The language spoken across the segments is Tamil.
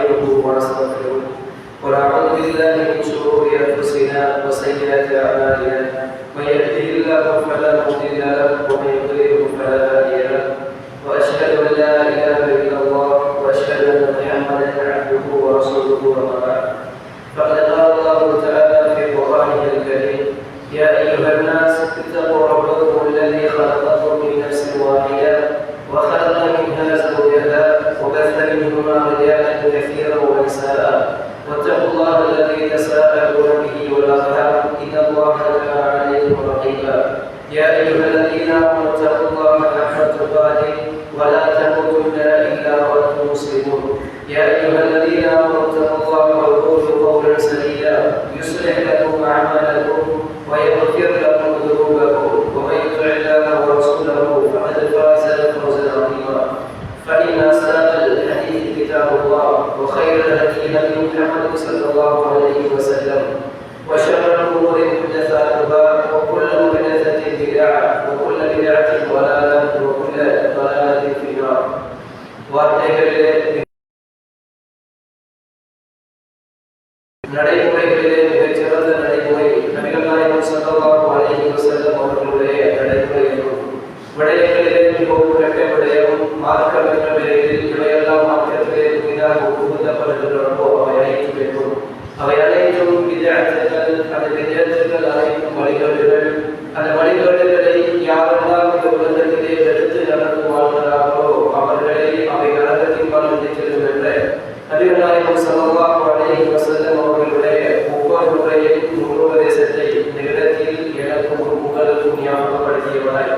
ونستغفره ونعوذ بالله من شرور انفسنا وسيئات اعمالنا من يهده الله فلا مضل له ومن يضلل فلا هادي له واشهد ان لا اله الا الله واشهد ان محمدا عبده ورسوله وما بعد فقد قال الله تعالى في قرانه الكريم يا ايها الناس اتقوا ربكم الذي خلقكم من نفس واحده وخلق منها زوجها وبث منهما رجالا كثيرا ونساء واتقوا الله الذي تساءلون به والارحام ان الله كان عليكم رقيبا يا ايها الذين امنوا اتقوا الله حق تقاته ولا تموتن الا وانتم مسلمون يا ايها الذين امنوا اتقوا الله وقولوا قولا سديدا يصلح لكم اعمالكم ويغفر لكم ذنوبكم ومن يطع الله ورسوله فقد فاز فوزا عظيما فان اصدق الحديث كتاب الله وخير الهدي هدي محمد صلى الله عليه وسلم وشر الامور محدثاتها وكل محدثه بدعه وكل بدعه ضلاله وكل ضلاله في النار நடைமுறைகளிலே மிகச்சிறந்த நடைமுறை நபிகள் நாயகம் ஸல்லல்லாஹு அலைஹி வஸல்லம் அவர்களுடைய நடைமுறை என்றும் விடயங்களிலே மிகவும் கெட்ட விடயம் மார்க்கமற்ற விடயத்தில் இவையெல்லாம் மார்க்கத்திலே புதிதாக புகுத்தப்படுகின்றனவோ அவை அனைத்தும் என்றும் அவை அனைத்தும் பிதஅத்துகள் அந்த பிதஅத்துகள் அனைத்தும் வழிகேடுகள் அந்த வழிகேடுகளை யாரெல்லாம் இந்த உலகத்திலே எடுத்து நடந்து வாழ்கிறார்களோ அவர்களை அவை நரகத்தின் பால் செல்லும் என்ற நபிகள் நாயகம் ஸல்லல்லாஹு அலைஹி வஸல்லம் அவர்களுடைய ஒவ்வொரு முறையும் உபதேசத்தை இந்த இடத்தில் எனக்கும் உங்களுக்கும் ஞாபகப்படுத்தியவராய்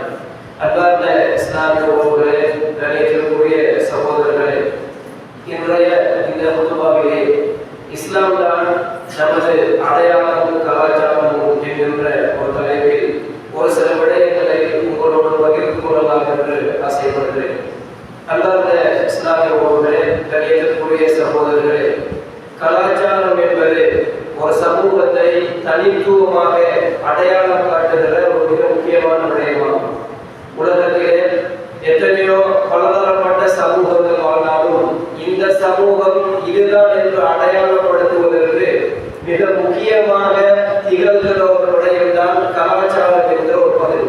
அன்பார்ந்த இஸ்லாமிய உறவுகளே, கணியத்திற்குரிய சகோதரர்களே, இன்றைய இந்த குதுபாவிலே இஸ்லாம் தான் நமது அடையாளம் கலாச்சாரம் என்கின்ற ஒரு தலைப்பில் ஒரு சில விடயங்களை உங்களோடு பகிர்ந்து கொள்ளலாம் என்று ஆசைப்படுகிறேன். அன்பார்ந்த இஸ்லாமிய உறவுகளே, கணியத்திற்குரிய சகோதரர்களே, கலாச்சாரம் என்பது ஒரு சமூகத்தை தனித்துவமாக அடையாளம் காட்டுகிற ஒரு மிக முக்கியமான விடயமாகும். உலகத்திலே எத்தனையோ பலதரப்பட்ட சமூகங்கள் வாழ்ந்தாலும் இந்த சமூகம் இதுதான் என்று அடையாளப்படுத்துவதற்கு மிக முக்கியமாக திகழ்கிற ஒரு விடயம்தான் கலாச்சாரம் என்ற ஒரு பகுதி.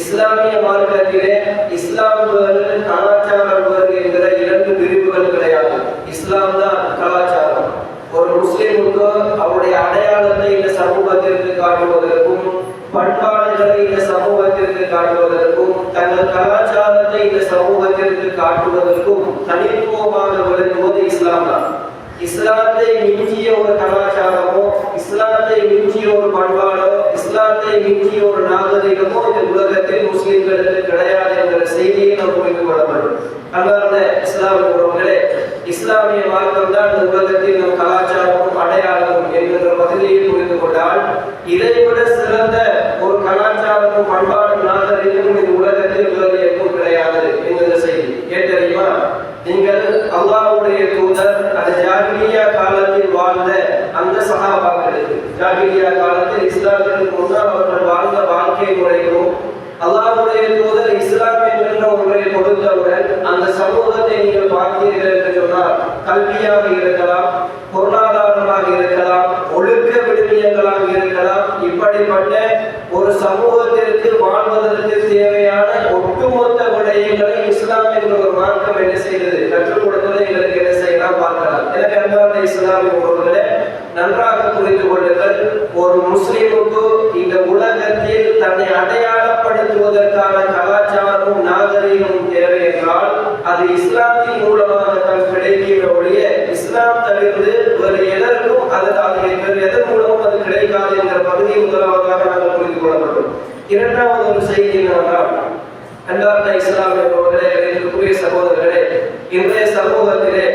இஸ்லாமிய மார்க்கத்திலே இஸ்லாம் வேறு கலாச்சாரம் வேறு என்கிற இரண்டு பிரிவுகள் கிடையாது. இஸ்லாம் தான் கலாச்சாரம். ஒரு முஸ்லிமுக்கு அவருடைய அடையாளத்தை இந்த சமூகத்திற்கு காட்டுவதற்கும் பண்பாடுகளை இந்த சமூகத்திற்கு காட்டுவதற்கும் தங்கள் கலாச்சாரத்தை இந்த சமூகத்திற்கு காட்டுவதற்கும் தனித்துவமாக விளங்குவது இஸ்லாம் தான். இஸ்லாத்தை மிஞ்சிய ஒரு கலாச்சாரமோ இஸ்லாத்தை மிஞ்சிய ஒரு பண்பாடோ இஸ்லாத்தை மிஞ்சிய ஒரு நாகரிகமோ இந்த உலகத்தில் முஸ்லிம்களுக்கு கிடையாது என்கிற செய்தியை நாம் புரிந்து கொள்ள வேண்டும். அன்பார்ந்த இஸ்லாமிய உறவுகளே, இஸ்லாமிய மார்க்கம் தான் இந்த உலகத்தில் நம் கலாச்சாரமும் அடையாளமும் என்கிற பகுதியை புரிந்து கொண்டால் இதைவிட சிறந்த ஒரு கலாச்சாரமும் பண்பாடும் நாகரிகமும் இந்த உலகத்தில் வேறு எங்கும் கிடையாது என்கிற செய்தி கேட்டறியுமா? நீங்கள் அல்லாஹ்வுடைய தூதர் அந்த ஜாகிலியா காலத்தில் வாழ்ந்த அந்த சஹாபாக்களுக்கு, ஜாகிலியா காலத்தில் இஸ்லாமிற்கு முன்னால் அவர்கள் வாழ்ந்த வாழ்க்கை முறைகளும் அல்லாஹ்வுடைய தூதர் இஸ்லாம் என்கின்ற ஒன்றை கொடுத்தவுடன் அந்த சமூகத்தை நீங்கள் பார்த்தீர்கள் என்று சொன்னால் கல்வியாக இருக்கலாம், பொருளாதாரமாக இருக்கலாம், ஒழுக்க விழுமியங்களாக இருக்கலாம், இப்படிப்பட்ட ஒரு சமூகத்திற்கு வாழ்வதற்கு தேவையான ஒட்டுமொத்த விடயங்களை இஸ்லாம் என்ற ஒரு மார்க்கம் என்ன செய்கிறது, கற்றுக் கொடுத்ததை எங்களுக்கு என்ன செய்யலாம் பார்க்கலாம். எனக்கு அன்பார்ந்த இஸ்லாமிய உறவுகளே, நன்றாக புரிந்து கொள்ளுங்கள். ஒரு முஸ்லிமுக்கு இந்த உலகத்தில் தன்னை அடையாளப்படுத்துவதற்கான கலாச்சாரமும் நாகரிகமும் தேவை என்றால் அது இஸ்லாத்தின் மூலமாக தான் கிடைக்கிற ஒழிய இஸ்லாம் தவிர்த்து வேறு எதற்கும் வேறு எதன் மூலமும் அது கிடைக்காது என்ற பகுதியை முதலாவதாக நாங்கள் புரிந்து கொள்ள வேண்டும். இரண்டாவது ஒரு செய்தி என்னவென்றால், அன்பார்ந்த இஸ்லாமிய உறவுகளே, சகோதரர்களே, இன்றைய சமூகத்திலே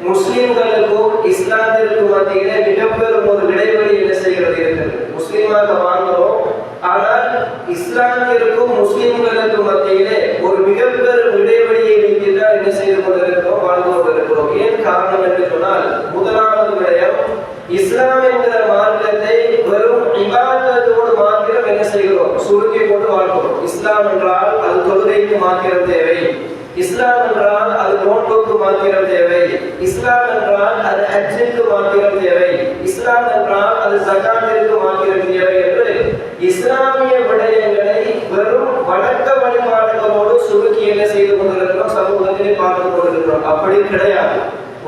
முஸ்லிம்களுக்கும் இஸ்லாத்திற்கும் மத்தியிலே மிகப்பெரும் ஒரு இடைவெளி என்ன செய்கிறது இருக்கிறது. முஸ்லிமாக வாழ்கிறோம், ஆனால் இஸ்லாத்திற்கும் முஸ்லிம்களுக்கும் மத்தியிலே ஒரு மிகப்பெரும் இடைவெளியை வைத்துதான் என்ன செய்து கொண்டிருக்கிறோம், வாழ்ந்து கொண்டிருக்கிறோம். ஏன் காரணம் என்று சொன்னால், முதலாவது விடயம், இஸ்லாம் என்கிற மார்க்கத்தை வெறும் இபாதத்தோடு மாத்திரம் என்ன செய்கிறோம், சுருக்கி கொண்டு வாழ்கிறோம். இஸ்லாம் என்றால் அது தொழுகைக்கு மாத்திரம் தேவை, இஸ்லாம் என்றால் அது நோன்புக்கு மாத்திரம் தேவை, இஸ்லாம் என்றால் அது ஹஜ்ஜுக்கு மாத்திரம் தேவை, இஸ்லாம் என்றால் அது ஸகாத்திற்கு மாத்திரம் தேவை என்று இஸ்லாமிய விடயங்களை வெறும் வணக்க வழிபாடுகளோடு சுருக்கி என்ன செய்து கொண்டிருக்கிறோம், சமூகத்திலே பார்த்து கொண்டிருக்கிறோம். அப்படி கிடையாது.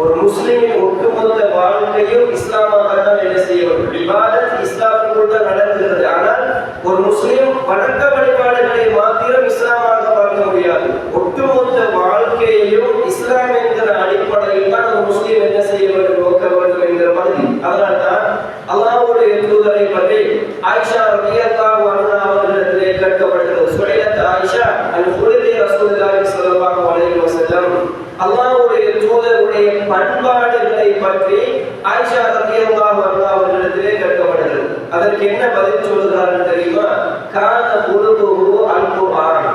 ஒரு முஸ்லிமின் ஒட்டுமொத்த வாழ்க்கையும் இஸ்லாமாகத்தான் என்ன செய்ய வேண்டும். இபாதத் இஸ்லாமுக்குள் தான் நடக்கிறது. ஆனால் ஒரு முஸ்லிம் வணக்க வழிபாடுகளை மாத்திரம் இஸ்லாமாக பார்க்க முடியாது. ஒட்டுமொத்த வாழ்க்கையையும் இஸ்லாம் என்கிற அடிப்படையில் தான் ஒரு முஸ்லிம் என்ன செய்ய வேண்டும், நோக்க வேண்டும் என்கிற மாதிரி. அதனால்தான் அல்லாஹ்வுடைய தூதரை பற்றி ஆயிஷா ரலியல்லாஹு அன்ஹா அவர்களிடத்திலே கேட்கப்பட்டது. சுலைலத் ஆயிஷா அல்-குர்தி ரசூலுல்லாஹி ஸல்லல்லாஹு அலைஹி வஸல்லம் அல்லாஹ்வுடைய தூதருடைய பண்பாடுகளை பற்றி ஆயிஷா ரலியல்லாஹு அன்ஹா அவர்களிடத்திலே கேட்கப்பட்டது. அதற்கு என்ன பதில் சொல்கிறார்கள் தெரியுமா? கான குலுஹு அல்-குர்ஆன்.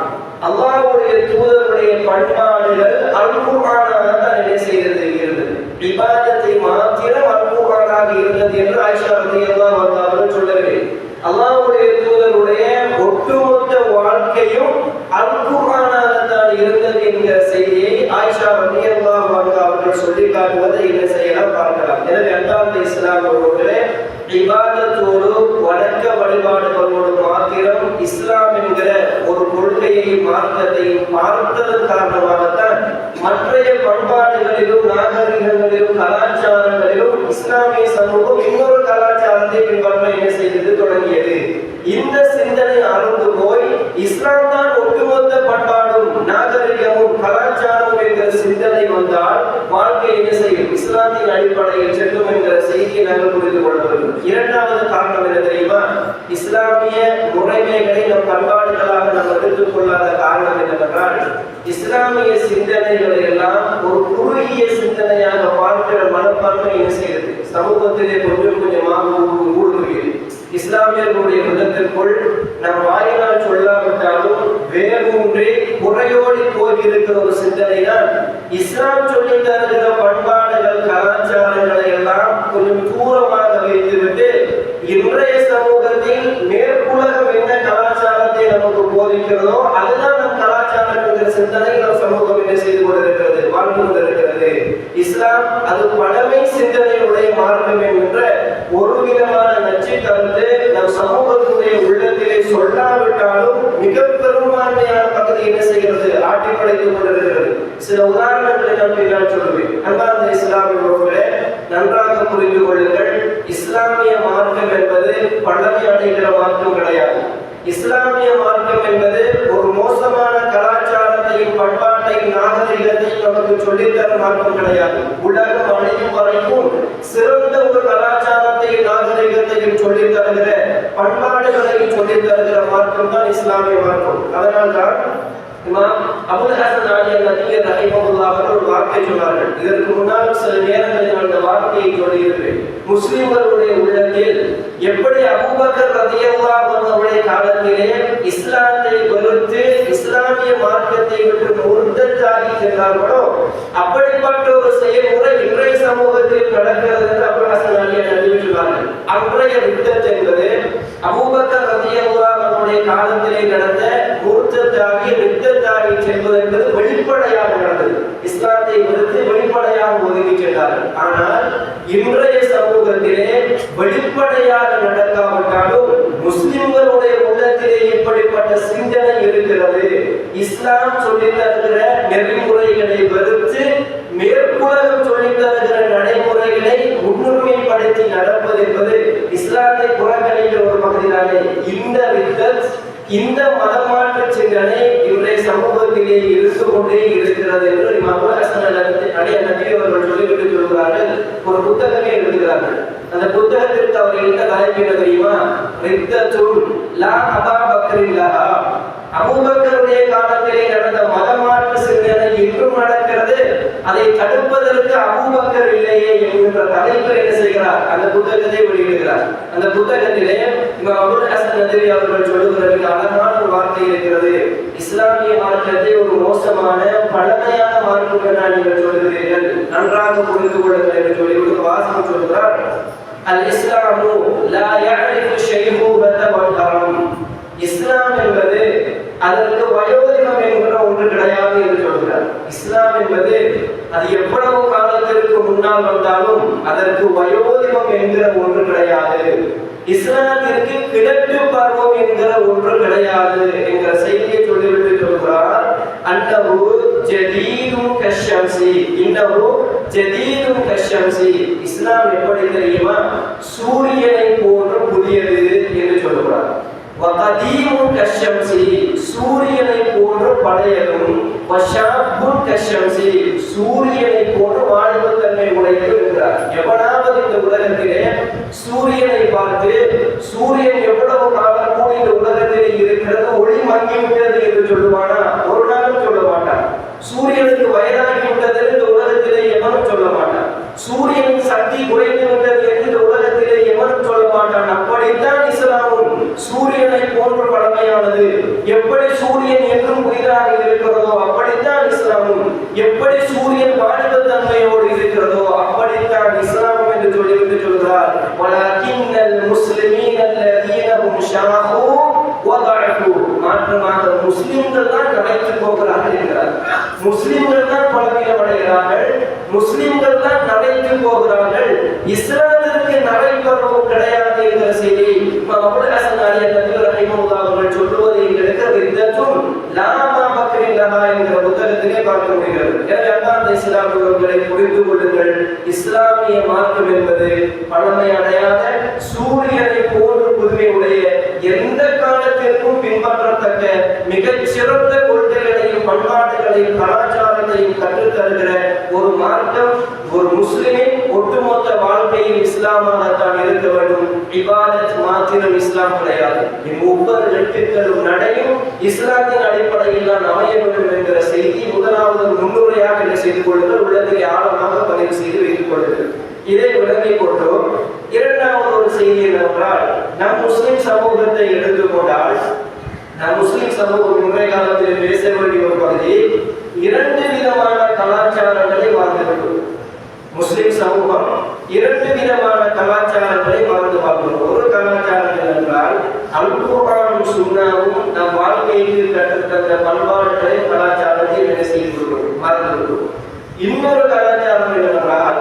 அல்லாஹ்வுடைய தூதருடைய பண்பாடுகள் அல்-குர்ஆனாக தான் என்ன செய்கிறது இருந்தது. இபாதத்தை மாத்திரம் அல்-குர்ஆனாக இருந்தது என்று ஆயிஷா ரலியல்லாஹு அன்ஹா அவர்கள் சொல்லவில்லை. அல்லாஹ்வுடைய தூதருடைய ஒட்டுமொத்த வாழ்க்கையும் அல்-குர்ஆனாக தான் இருந்தது என்கிற செய்தியை ஆயிஷா ரலியல்லாஹு அன்ஹா அவர்கள் சொல்லி காட்டுவதை என்ன செய்யலாம் பார்க்கலாம். எனவே அல்லாஹ் இஸ்லாம் அவர்களே இபாதத்தோடு வணக்க வழிபாடுகளோடு மாத்திரம் இஸ்லாம் என்கிற ஒரு கொள்கையையும் மார்க்கத்தையும் பார்த்ததன் காரணமாகத்தான் மற்றைய பண்பாடுகளிலும் நாகரிகங்களிலும் கலாச்சாரங்களிலும் இஸ்லாமிய சமூகம் இன்னொரு கலாச்சாரத்தை பின்பற்ற என்ன செய்தது தொடங்கியது. இந்த சிந்தனை அறுந்து போய் இஸ்லாம் தான் ஒட்டுமொத்த பண்பாடும் நாகரிகமும் கலாச்சாரம் என்கிற சிந்தனை வந்தால் வாழ்க்கை என்ன செய்யும், இஸ்லாத்தின் அடிப்படையில் செல்லும் என்கிற செய்தியை நாங்கள் புரிந்து கொள்ள வேண்டும். இரண்டாவது காரணம் என்ன தெரியுமா? இஸ்லாமிய முறைமைகளை நம் பண்பாடுகளாக நாம் எடுத்துக் கொள்ளாத காரணம் என்னவென்றால் இஸ்லாமிய சிந்தனைகளை எல்லாம் ஒரு குறுகிய சிந்தனையாக பார்க்கிற மனப்பான்மை என்ன செய்கிறது, சமூகத்திலே கொஞ்சம் கொஞ்சமாக ஊடுருகிறது. இஸ்லாமியர்களுடைய மதத்திற்குள் நம் வாயினால் சொல்லாவிட்டாலும் வேரூன்றி குறையோடி போயிருக்கிற ஒரு சிந்தனை தான் இஸ்லாம் சொல்லி தருகிற பண்பாடுகள் கலாச்சாரங்களை எல்லாம் கொஞ்சம் தூரமாக வைத்துவிட்டு இன்றைய சமூகத்தில் மேற்குலகம் என்ன கலாச்சாரத்தை நமக்கு போதிக்கிறதோ அதுதான் நம் கலாச்சாரம் என்கிற சிந்தனை நம் சமூகம் என்ன செய்து கொண்டிருக்கிறது, வாழ்ந்து கொண்டிருக்கிறது. இஸ்லாம் அது பழமை சிந்தனையுடைய மார்க்கம் என்கின்ற ஒரு விதமான நச்சு கருத்து நம் சமூகத்துடைய உள்ளத்திலே சொல்லாவிட்டாலும் மிக பெரும்பான்மையான பகுதி என்ன செய்கிறது, ஆட்டி படைத்துக் கொண்டிருக்கிறது. சில உதாரணங்களை நான் சொல்லுவேன். அன்பார்ந்த இஸ்லாமியர்களே, நன்றாக புரிந்து கொள்ளுங்கள். இஸ்லாமிய மார்க்கம் என்பது பழமை அடைகிற மார்க்கம் கிடையாது. இஸ்லாமிய மார்க்கம் என்பது ஒரு மோசமான கலாச்சாரத்தையும் பண்பாட்டையும் நாகரிகத்தையும் நமக்கு சொல்லித்தர மார்க்கம் கிடையாது. உலகம் அழியும் வரைக்கும் சிறந்த ஒரு கலாச்சாரத்தையும் நாகரிகத்தையும் சொல்லித் தருகிற பண்பாடுகளையும் சொல்லித் தருகிற மார்க்கம் தான் இஸ்லாமிய மார்க்கம். அதனால்தான் இமாம் அபுல் ஹசன் அலி அன்-நத்வி ரஹிமஹுல்லாஹ் அவர்கள் ஒரு வார்த்தை சொன்னார்கள். இதற்கு முன்னால் சில நேரங்களில் அந்த வார்த்தையை சொல்லியிருக்கிறேன். முஸ்லிம்களுடைய உள்ளத்தில் எப்படி அபூபக்கர் ரலியல்லாஹு அன்ஹுடைய காலத்திலே இஸ்லாத்தை வெறுத்து இஸ்லாமிய மார்க்கத்தை விட்டு முர்த்தத்தாகி சென்றார்களோ அப்படிப்பட்ட ஒரு செயல்முறை இன்றைய சமூகத்தில் நடக்கிறது என்று அபுல் ஹசன் அலி அன்-நத்வி சொன்னார்கள். அன்றைய ரித்தத் என்பது அபூபக்கர் ரலியல்லாஹு அன்ஹுடைய காலத்திலே நடந்த முர்த்தத்தாகி ரித்தத்தாகி செல்வது என்பது வெளிப்படையாக நடந்தது. இஸ்லாத்தை வெறுத்து வெளிப்படையாக ஒதுங்கி சென்றார்கள். ஆனால் இன்றைய சமூகத்திலே வெளிப்படையாக நடக்காவிட்டாலும் முஸ்லிம்களுடைய உள்ளத்திலே இப்படிப்பட்ட சிந்தனை இருக்கிறது. இஸ்லாம் சொல்லித் தருகிற நெறிமுறைகளை வெறுத்து மேற்குலகம் சொல்லித் தருகிற நடைமுறைகளை முன்னுரிமைப்படுத்தி நடப்பது என்பது இஸ்லாத்தை புறக்கணிக்கிற ஒரு பகுதிதானே. இந்த ரித்தத், இந்த மதமாற்ற சிந்தனை இன்றைய சமூகத்திலே இருந்து கொண்டே இருக்கிறது என்று இமாம் அபுல் ஹசன் அலி அன்-நத்வி அவர்கள் சொல்லிவிட்டு சொல்கிறார்கள். ஒரு புத்தகமே எழுதுகிறார்கள். அந்த புத்தகத்திற்கு அவர் எழுத தலைப்பு என்ன தெரியுமா? ரித்தத்துன் லா அபா பக்ரின் லஹா. அபூபக்கருடைய காலத்திலே நடந்த மதமாற்ற சிந்தனை இன்றும் நடக்கிறது, அதை தடுப்பதற்கு அபூபக்கர் இல்லையே என்கின்ற தலைப்பில் என்ன செய்கிறார், அந்த புத்தகத்தை வெளியிடுகிறார். அந்த புத்தகத்திலே இமாம் அபுல் ஹசன் நத்வி அவர்கள் சொல்லுகிற அழகான ஒரு வார்த்தை இருக்கிறது. இஸ்லாமிய மார்க்கத்தை ஒரு மோசமான பழமையான மார்க்கம் என நீங்கள் சொல்கிறீர்கள், நன்றாக புரிந்து கொள்ளுங்கள் என்று சொல்லி ஒரு வாசகம் சொல்கிறார். அல் இஸ்லாமு லா யஅரிஃபு ஷைஹூபத வல் ஹரம். இஸ்லாம் என்பது அதற்கு வயோதிக வயோதிபம் என்கிற ஒன்று கிடையாது என்று சொல்கிறார். இஸ்லாம் என்பது அது எவ்வளவு காலத்திற்கு முன்னால் வந்தாலும் அதற்கு வயோதிபம் என்கிற ஒன்று கிடையாது. இஸ்லாத்திற்கு கிழக்கு பருவம் என்கிற ஒன்று கிடையாது என்கிற செய்தியை சொல்லிவிட்டு சொல்கிறார். அன்னஹு ஜதீதுன் கஷம்சி, இன்னஹு ஜதீதுன் கஷம்சி. இஸ்லாம் எப்படி தெரியுமா? சூரியனை போன்று புதியது என்று சொல்கிறார். வகதீமுன் கஷம்சி, சூரியனை போன்று பழையதும், வஷாபுன் கஷம்சி, சூரியனை போன்று வாலிபத்தன்மை உடையது என்கிறார். எவனாவது இந்த உலகத்திலே சூரியனை பார்த்து சூரியன் எவ்வளவு காலம் கூட இந்த உலகத்திலே இருக்கிறது, ஒளி மங்கிவிட்டது என்று சொல்லுவானா? ஒரு நாளும் சொல்ல மாட்டான். சூரியனுக்கு வயதாகிவிட்டது இந்த உலகத்திலே எவனும் சொல்ல மாட்டான். சூரியனின் சக்தி குறைந்து விட்டது என்று இந்த உலகத்திலே எவனும் சொல்ல மாட்டான். அப்படித்தான் இஸ்லாமும் சூரியனை போன்று பழமையானது. எப்படி சூரியன் என்றும் புதிதாக இருக்கிறதோ அப்படித்தான் இஸ்லாமும், எப்படி சூரியன் வாலிபத்தன்மையோடு இருக்கிறதோ அப்படித்தான் இஸ்லாமும் என்று சொல்லிவிட்டு சொல்கிறார். வலக்கின்னல் முஸ்லிமீன அல்லதீன ஹும் ஷரஹு வதஅஃபு, மாற்றமாக முஸ்லிம்கள் தான் நடைத்து போகிறார்கள் என்கிறார். முஸ்லிம்கள் தான் பலவீனம் அடைகிறார்கள், முஸ்லிம்கள் தான் நடைத்து போகிறார்கள். இஸ்லாத்திற்கு நடைபெறவும் கிடையாது என்கிற செய்தி அபுல் ஹசன் அலி அன்ஹு ரஹிமஹுல்லாஹ் அவர்கள் சொல்லுவது எங்களுக்கு விதத்தும் லாமா பக்ரில்லஹா என்கிற புத்தகத்திலே பார்க்க முடிகிறது. எனவே அன்பார்ந்த இஸ்லாமியர்களை புரிந்து கொள்ளுங்கள், இஸ்லாமிய மார்க்கம் என்பது பழமை அடையாத சூரியனை போன்று புதுமையுடைய எந்த காலத்திற்கும் பின்பற்றத்தக்க மிகச் சிறந்த கொள்கைகளையும் பண்பாடுகளையும் கலாச்சாரத்தையும் கற்றுத்தருகிற ஒரு மார்க்கம். ஒரு முஸ்லிமின் ஒட்டுமொத்த வாழ்க்கையில் இஸ்லாமாகத்தான் இருக்க வேண்டும். இபாதத் மாத்திரம் இஸ்லாம் கிடையாது. ஒவ்வொரு எழுத்துக்களும் நடையும் இஸ்லாத்தின் அடிப்படையில் தான் அமைய வேண்டும் என்கிற செய்தி முதலாவது முன்னுரையாக என்ன செய்து கொள்ளுங்கள், உள்ளத்தில் ஆழமாக பதிவு செய்து வைத்துக் கொள்ளுங்கள். இதை விளங்கிக் கொண்டு இரண்டாவது ஒரு செய்தி என்னவென்றால், நம் முஸ்லிம் சமூகத்தை எடுத்துக்கொண்டால், நம் முஸ்லிம் சமூகம் இன்றைய காலத்தில் பேச வேண்டிய ஒரு பகுதி, இரண்டு விதமான கலாச்சாரங்களை வாழ்ந்துள்ளது. முஸ்லிம் சமூகம் இரண்டு விதமான கலாச்சாரங்களை வாழ்ந்து பார்க்கிறோம். ஒரு கலாச்சாரம் என்னென்றால், அல் குர்ஆனும் சுன்னாவும் நம் வாழ்க்கைக்கு கற்றுத்தந்த பண்பாடுகளை கலாச்சாரத்தை என்ன செய்துள்ளோம், மறந்துள்ளோம். இன்னொரு கலாச்சாரம் என்னவென்றால்,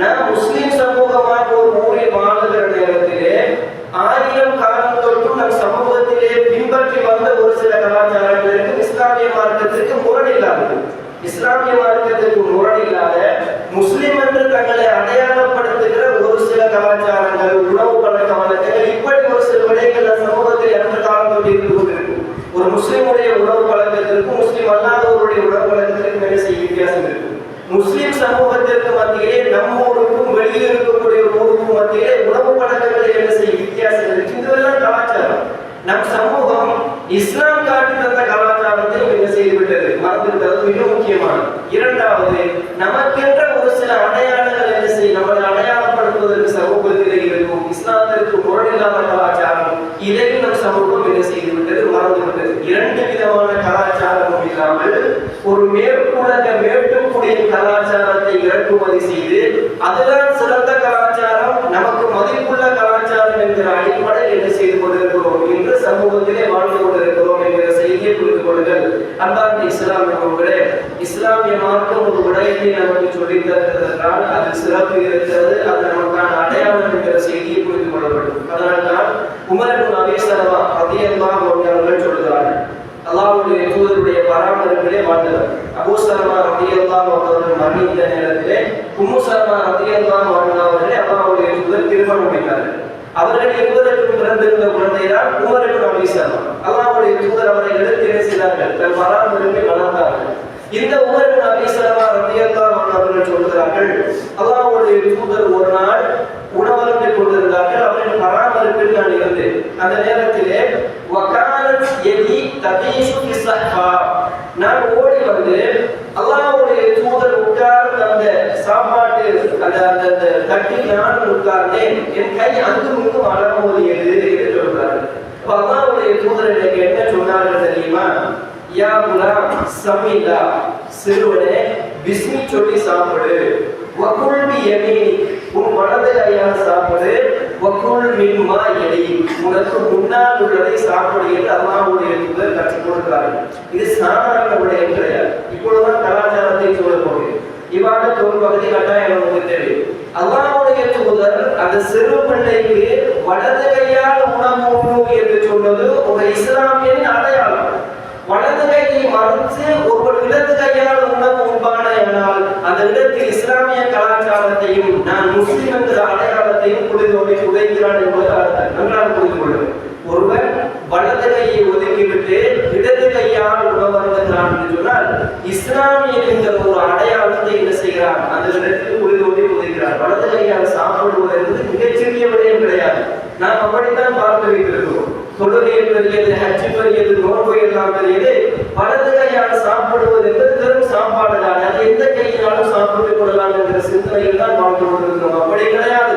நாம் முஸ்லிம் சமூகமாக ஒரு ஊரில் வாழுகிற நேரத்திலே 1000 காலம் தொட்டு நம் சமூகத்திலே பின்பற்றி வந்த ஒரு சில கலாச்சாரங்களுக்கு இஸ்லாமிய மார்க்கத்திற்கு முரணில்லாதது. இஸ்லாமிய மார்க்கத்திற்கு முரணில்லாத முஸ்லிம் என்று தங்களை அடையாளப்படுத்துகிற ஒரு சில கலாச்சாரங்கள், உணவு பழக்க வழக்கங்கள், இப்படி ஒரு சில விடயங்கள் சமூகத்தில் எந்த காலம் தொட்டு இருந்து கொண்டிருக்கும். ஒரு முஸ்லிமுடைய உணவு பழக்கத்திற்கும் முஸ்லிம் அல்லாதவருடைய உணவு பழக்கத்திற்கும் என்ன செய்ய வித்தியாசம் இருக்கும். முஸ்லிம் சமூகத்திற்கு மத்தியிலே நம்ம ஊருக்கும் வெளியே இருக்கக்கூடிய ஊருக்கும் மத்தியிலே உணவு பழக்கங்களில் என்ன செய்ய வித்தியாசம் இருக்கு. இதுவெல்லாம் கலாச்சாரம். நம் சமூகம் இஸ்லாம் காட்டி தந்த கலாச்சாரத்தை என்ன செய்துவிட்டது, மறந்துவிட்டது. மிக முக்கியமானது. இரண்டாவது, நமக்கென்ற ஒரு சில அடையாளங்கள் என்ன செய்ய நம்மளை அடையாளப்படுத்துவதற்கு சமூகத்திலே இருக்கும். இஸ்லாத்திற்கு முரணில்லாத கலாச்சாரம், இதையும் நம் சமூகம் என்ன செய்துவிட்டது, மறந்துவிட்டது. இரண்டு விதமான கலாச்சாரமும் இல்லாமல் ஒரு மேற்குலக மேட்டுக்குடிய கலாச்சாரத்தை இறக்குமதி செய்து அதுதான் சிறந்த கலாச்சாரம், நமக்கு மதிப்புள்ள கலாச்சாரம் என்கிற அடிப்படையில் என்ன செய்து கொண்டிருக்கிறோம் என்று சமூகத்திலே வாழ்ந்து கொண்டிருக்கிறோம் என்கிற செய்தியை புரிந்து கொள்ளுங்கள். அன்பார்ந்த இஸ்லாமியர்களே, இஸ்லாமிய மார்க்கம் ஒரு விடயத்தை நமக்கு சொல்லித் தருகிறதால் அது சிறப்பு இருக்கிறது, அது நமக்கான அடையாளம் என்கிற செய்தியை புரிந்து கொள்ள வேண்டும். அதனால்தான் உமர் இப்னு அபீ ஸல்மா ரலியல்லாஹு அன்ஹு அவர்கள் சொல்கிறார்கள், அல்லாஹ்வுடைய தூதருடைய பராமரிப்பிலே வாழ்ந்தவர். அபூ ஸல்மா ரலியல்லாஹு அன்ஹு அவர்கள் மரணித்த நேரத்திலே உம்மு ஸல்மா ரலியல்லாஹு அன்ஹா அவர்களை அல்லாஹ்வுடைய தூதர் திருமணம் முடித்தார்கள். அவர்கள் இருவருக்கும் பிறந்திருந்த குழந்தைதான் உமர் இப்னு அபீ ஸல்மா. அல்லாஹ்வுடைய தூதர் அவரை எடுத்து என்ன செய்தார்கள், தன் பராமரிப்பை வளர்த்தார்கள். இந்த உமர் இப்னு அபீ ஸல்மா ரலியல்லாஹு அன்ஹு அவர்கள் சொல்கிறார்கள், அல்லாஹ்வுடைய தூதர் ஒரு நாள் உணவருந்தி கொண்டிருந்தார்கள். அவரின் பராமரிப்பில் நான் இருந்தேன். அந்த நேரத்திலே வகாலத் யதி தகீஷு ஃபி ஸஹ்பா, நான் ஓடி வந்து அல்லாஹ்வுடைய தூதர் உட்கார்ந்து அந்த சாப்பாட்டு அந்த தட்டில் நான் உட்கார்ந்தேன். என் கை அங்கும் அலமோதியது என்று சொல்கிறார்கள். அல்லாஹ்வுடைய தூதர் எனக்கு என்ன சொன்னார்கள் தெரியுமா? யா குலாம் சமில்லா, சிறுவனே பிஸ்மி சொல்லி சாப்பிடு. வகுல் பி யமீனி, உன் வலது கையால் சாப்பிடு. வக்குல் மின்மா எலி, உனக்கு முன்னால் உள்ளதை சாப்பிடு என்று அல்லாஹ்வுடைய தூதர் கற்றுக் கொடுக்கிறார்கள். இது சாதாரண விடயம் கிடையாது. இப்பொழுதுதான் கலாச்சாரத்தை சொல்ல போகிறேன். இவ்வாறு ஒரு பகுதி கட்டாயம் நமக்கு தெரியும். அல்லாஹ்வுடைய தூதர் அந்த சிறு பிள்ளைக்கு வலது கையால் உணவு என்று சொன்னது ஒரு இஸ்லாமியரின் அடையாளம். வலது கையை மறுத்து ஒருவர் இடது கையால் உணவு உண்பானால் அந்த இடத்தில் இஸ்லாமிய கலாச்சாரத்தையும் நான் முஸ்லிம் என்ற அடையாளத்தையும் உடைக்கிறான் என்பது நன்றாக புரிந்து கொள்ளும். ஒருவர் வலது கையை ஒதுக்கிவிட்டு இடது கையால் உணவருந்துகிறான் என்று சொன்னால் இஸ்லாமியர் என்ற ஒரு அடையாளத்தை என்ன செய்கிறார், அந்த இடத்தில் உதைக்கிறார். வலது கையால் சாப்பிடுவது என்பது மிகச்சிறிய விடயம் கிடையாது. நாம் அப்படித்தான் பார்த்து வைத்திருக்கிறோம். தொழுகை பெரியது, ஹஜ் பெரியது, நோன்பு எல்லாம் பெரியது. வலது கையால் சாப்பிடுவது என்பது வெறும் சாப்பாடு தான். அது எந்த கையினாலும் சாப்பிட்டுக் கொள்ளலாம் என்ற சிந்தனையில் தான் வாழ்ந்து கொண்டிருக்கிறோம். அப்படி கிடையாது.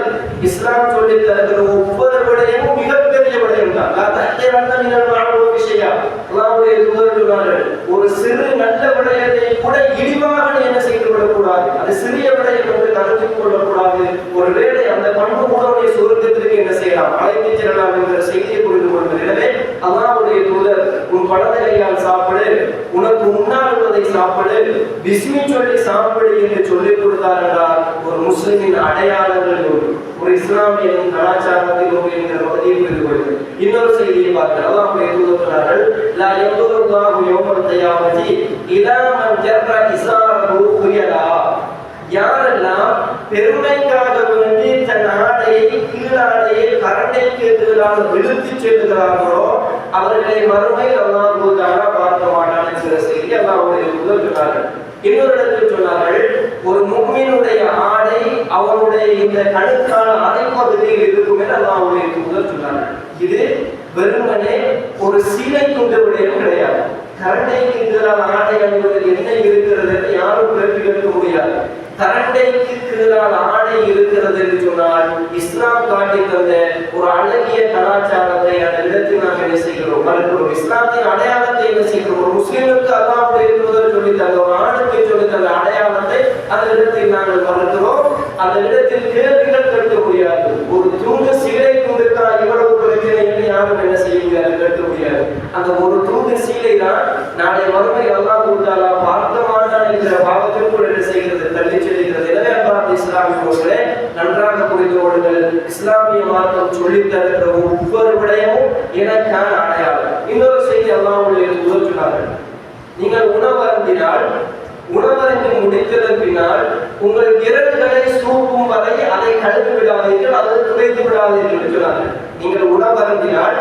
இஸ்லாம் சொல்லி தருகிற ஒவ்வொரு விடயமும் மிகப்பெரிய விடயம் தான். ஒரு சிறு நல்ல விடயத்தை கூட இழிவாக என்ன செய்து கொள்ளக்கூடாது. அது சிறிய விடயம் என்று கருத்தில் கொள்ளக்கூடாது. ஒருவேளை அந்த பண்பு உணவுடைய சுருக்கத்திற்கு என்ன செய்யலாம், அழைத்து செல்லலாம் என்ற செய்தியை புரிந்து கொள்வது. எனவே அல்லாஹ்வுடைய தூதர் உன் வலது கையால் சாப்பிடு, உனக்கு முன்னால் உள்ளதை சாப்பிடு, பிஸ்மி சொல்லி சாப்பிடு என்று சொல்லிக் கொடுத்தார் என்றால் ஒரு முஸ்லிமின் அடையாளங்கள் ஒரு இஸ்லாமியின் கலாச்சாரத்தில் என்கிற பகுதியை புரிந்து கொள்வது. இன்னொரு செய்தியை பார்க்க அல்லாஹ்வுடைய தூதர் சொன்னார்கள், லா யதுல்லாஹு யௌமல் கியாமத்தி இலா மன் ஜர்ர இஸாரஹு குயலா. யாரெல்லாம் பெருமைக்காக வேண்டி தன் ஆடையை கீழாடையை கரண்டைக்கு எதிராக விழுத்தி செல்கிறார்களோ அவர்களை மறுமையில் அல்லாஹ் தஆலா பார்க்க மாட்டான் என்கிற செய்தி அல்லாஹ்வுடைய தூதர் சொன்னார்கள். இன்னொரு இடத்தில் சொன்னார்கள், ஒரு முஃமினுடைய ஆடை அவனுடைய இந்த கணுக்கான அரைப்பகுதியில் இருக்கும் என்று அல்லாஹ்வுடைய தூதர் சொன்னார்கள். இது வெறுமனே ஒரு சீலை துண்டு விடயம் கிடையாது. கரண்டைக்கு எதிரான ஆடை அணிவதில் என்ன இருக்கிறது என்று யாரும் கேள்வி கேட்க முடியாது. கரண்டைக்கு கீழான ஆடை இருக்கிறது என்று சொன்னால் இஸ்லாம் காட்டி தந்த ஒரு அழகிய கலாச்சாரத்தை அந்த இடத்தில் நாம் என்ன செய்கிறோம், மறுக்கிறோம். இஸ்லாத்தின் அடையாளத்தை என்ன செய்கிறோம், ஒரு முஸ்லிமுக்கு அல்லாஹ்வுடைய தூதர் சொல்லி தந்த, ஒரு ஆணுக்கு சொல்லி தந்த அடையாளத்தை அந்த இடத்தில் நாங்கள் மறுக்கிறோம். அந்த இடத்தில் கேள்விகள் கேட்க முடியாது. ஒரு தூண்டு சீலை கொண்டிருக்கிறார், இவ்வளவு பிரச்சனை என்று யாரும் என்ன செய்ய முடியாது, கேட்க முடியாது. அந்த ஒரு தூண்டு சீலை தான் நாளை மறுமை அல்லாஹ் தஆலா பார்க்க மாட்டான் என்கிற பாவத்திற்குள் என்ன செய்கிறது, தள்ளி செல்கிறது. எனவே அன்பார்ந்த இஸ்லாமியர்களே, நன்றாக புரிந்து கொள்ளுங்கள். இஸ்லாமிய மார்க்கம் சொல்லித் தருகிற ஒவ்வொரு விடயமும் எனக்கான அடையாளம். இன்னொரு செய்தி அல்லாஹ்வுடைய தூதர் சொன்னார்கள், நீங்கள் உணவருந்தினால் உணவருந்தி முடித்ததன் பின்னால் உங்கள் விரல்களை சூப்பும் வரை அதை கழுவி விடாதீர்கள், அதை துடைத்து விடாதீர்கள் என்று சொன்னார்கள். நீங்கள் உணவருந்தினால்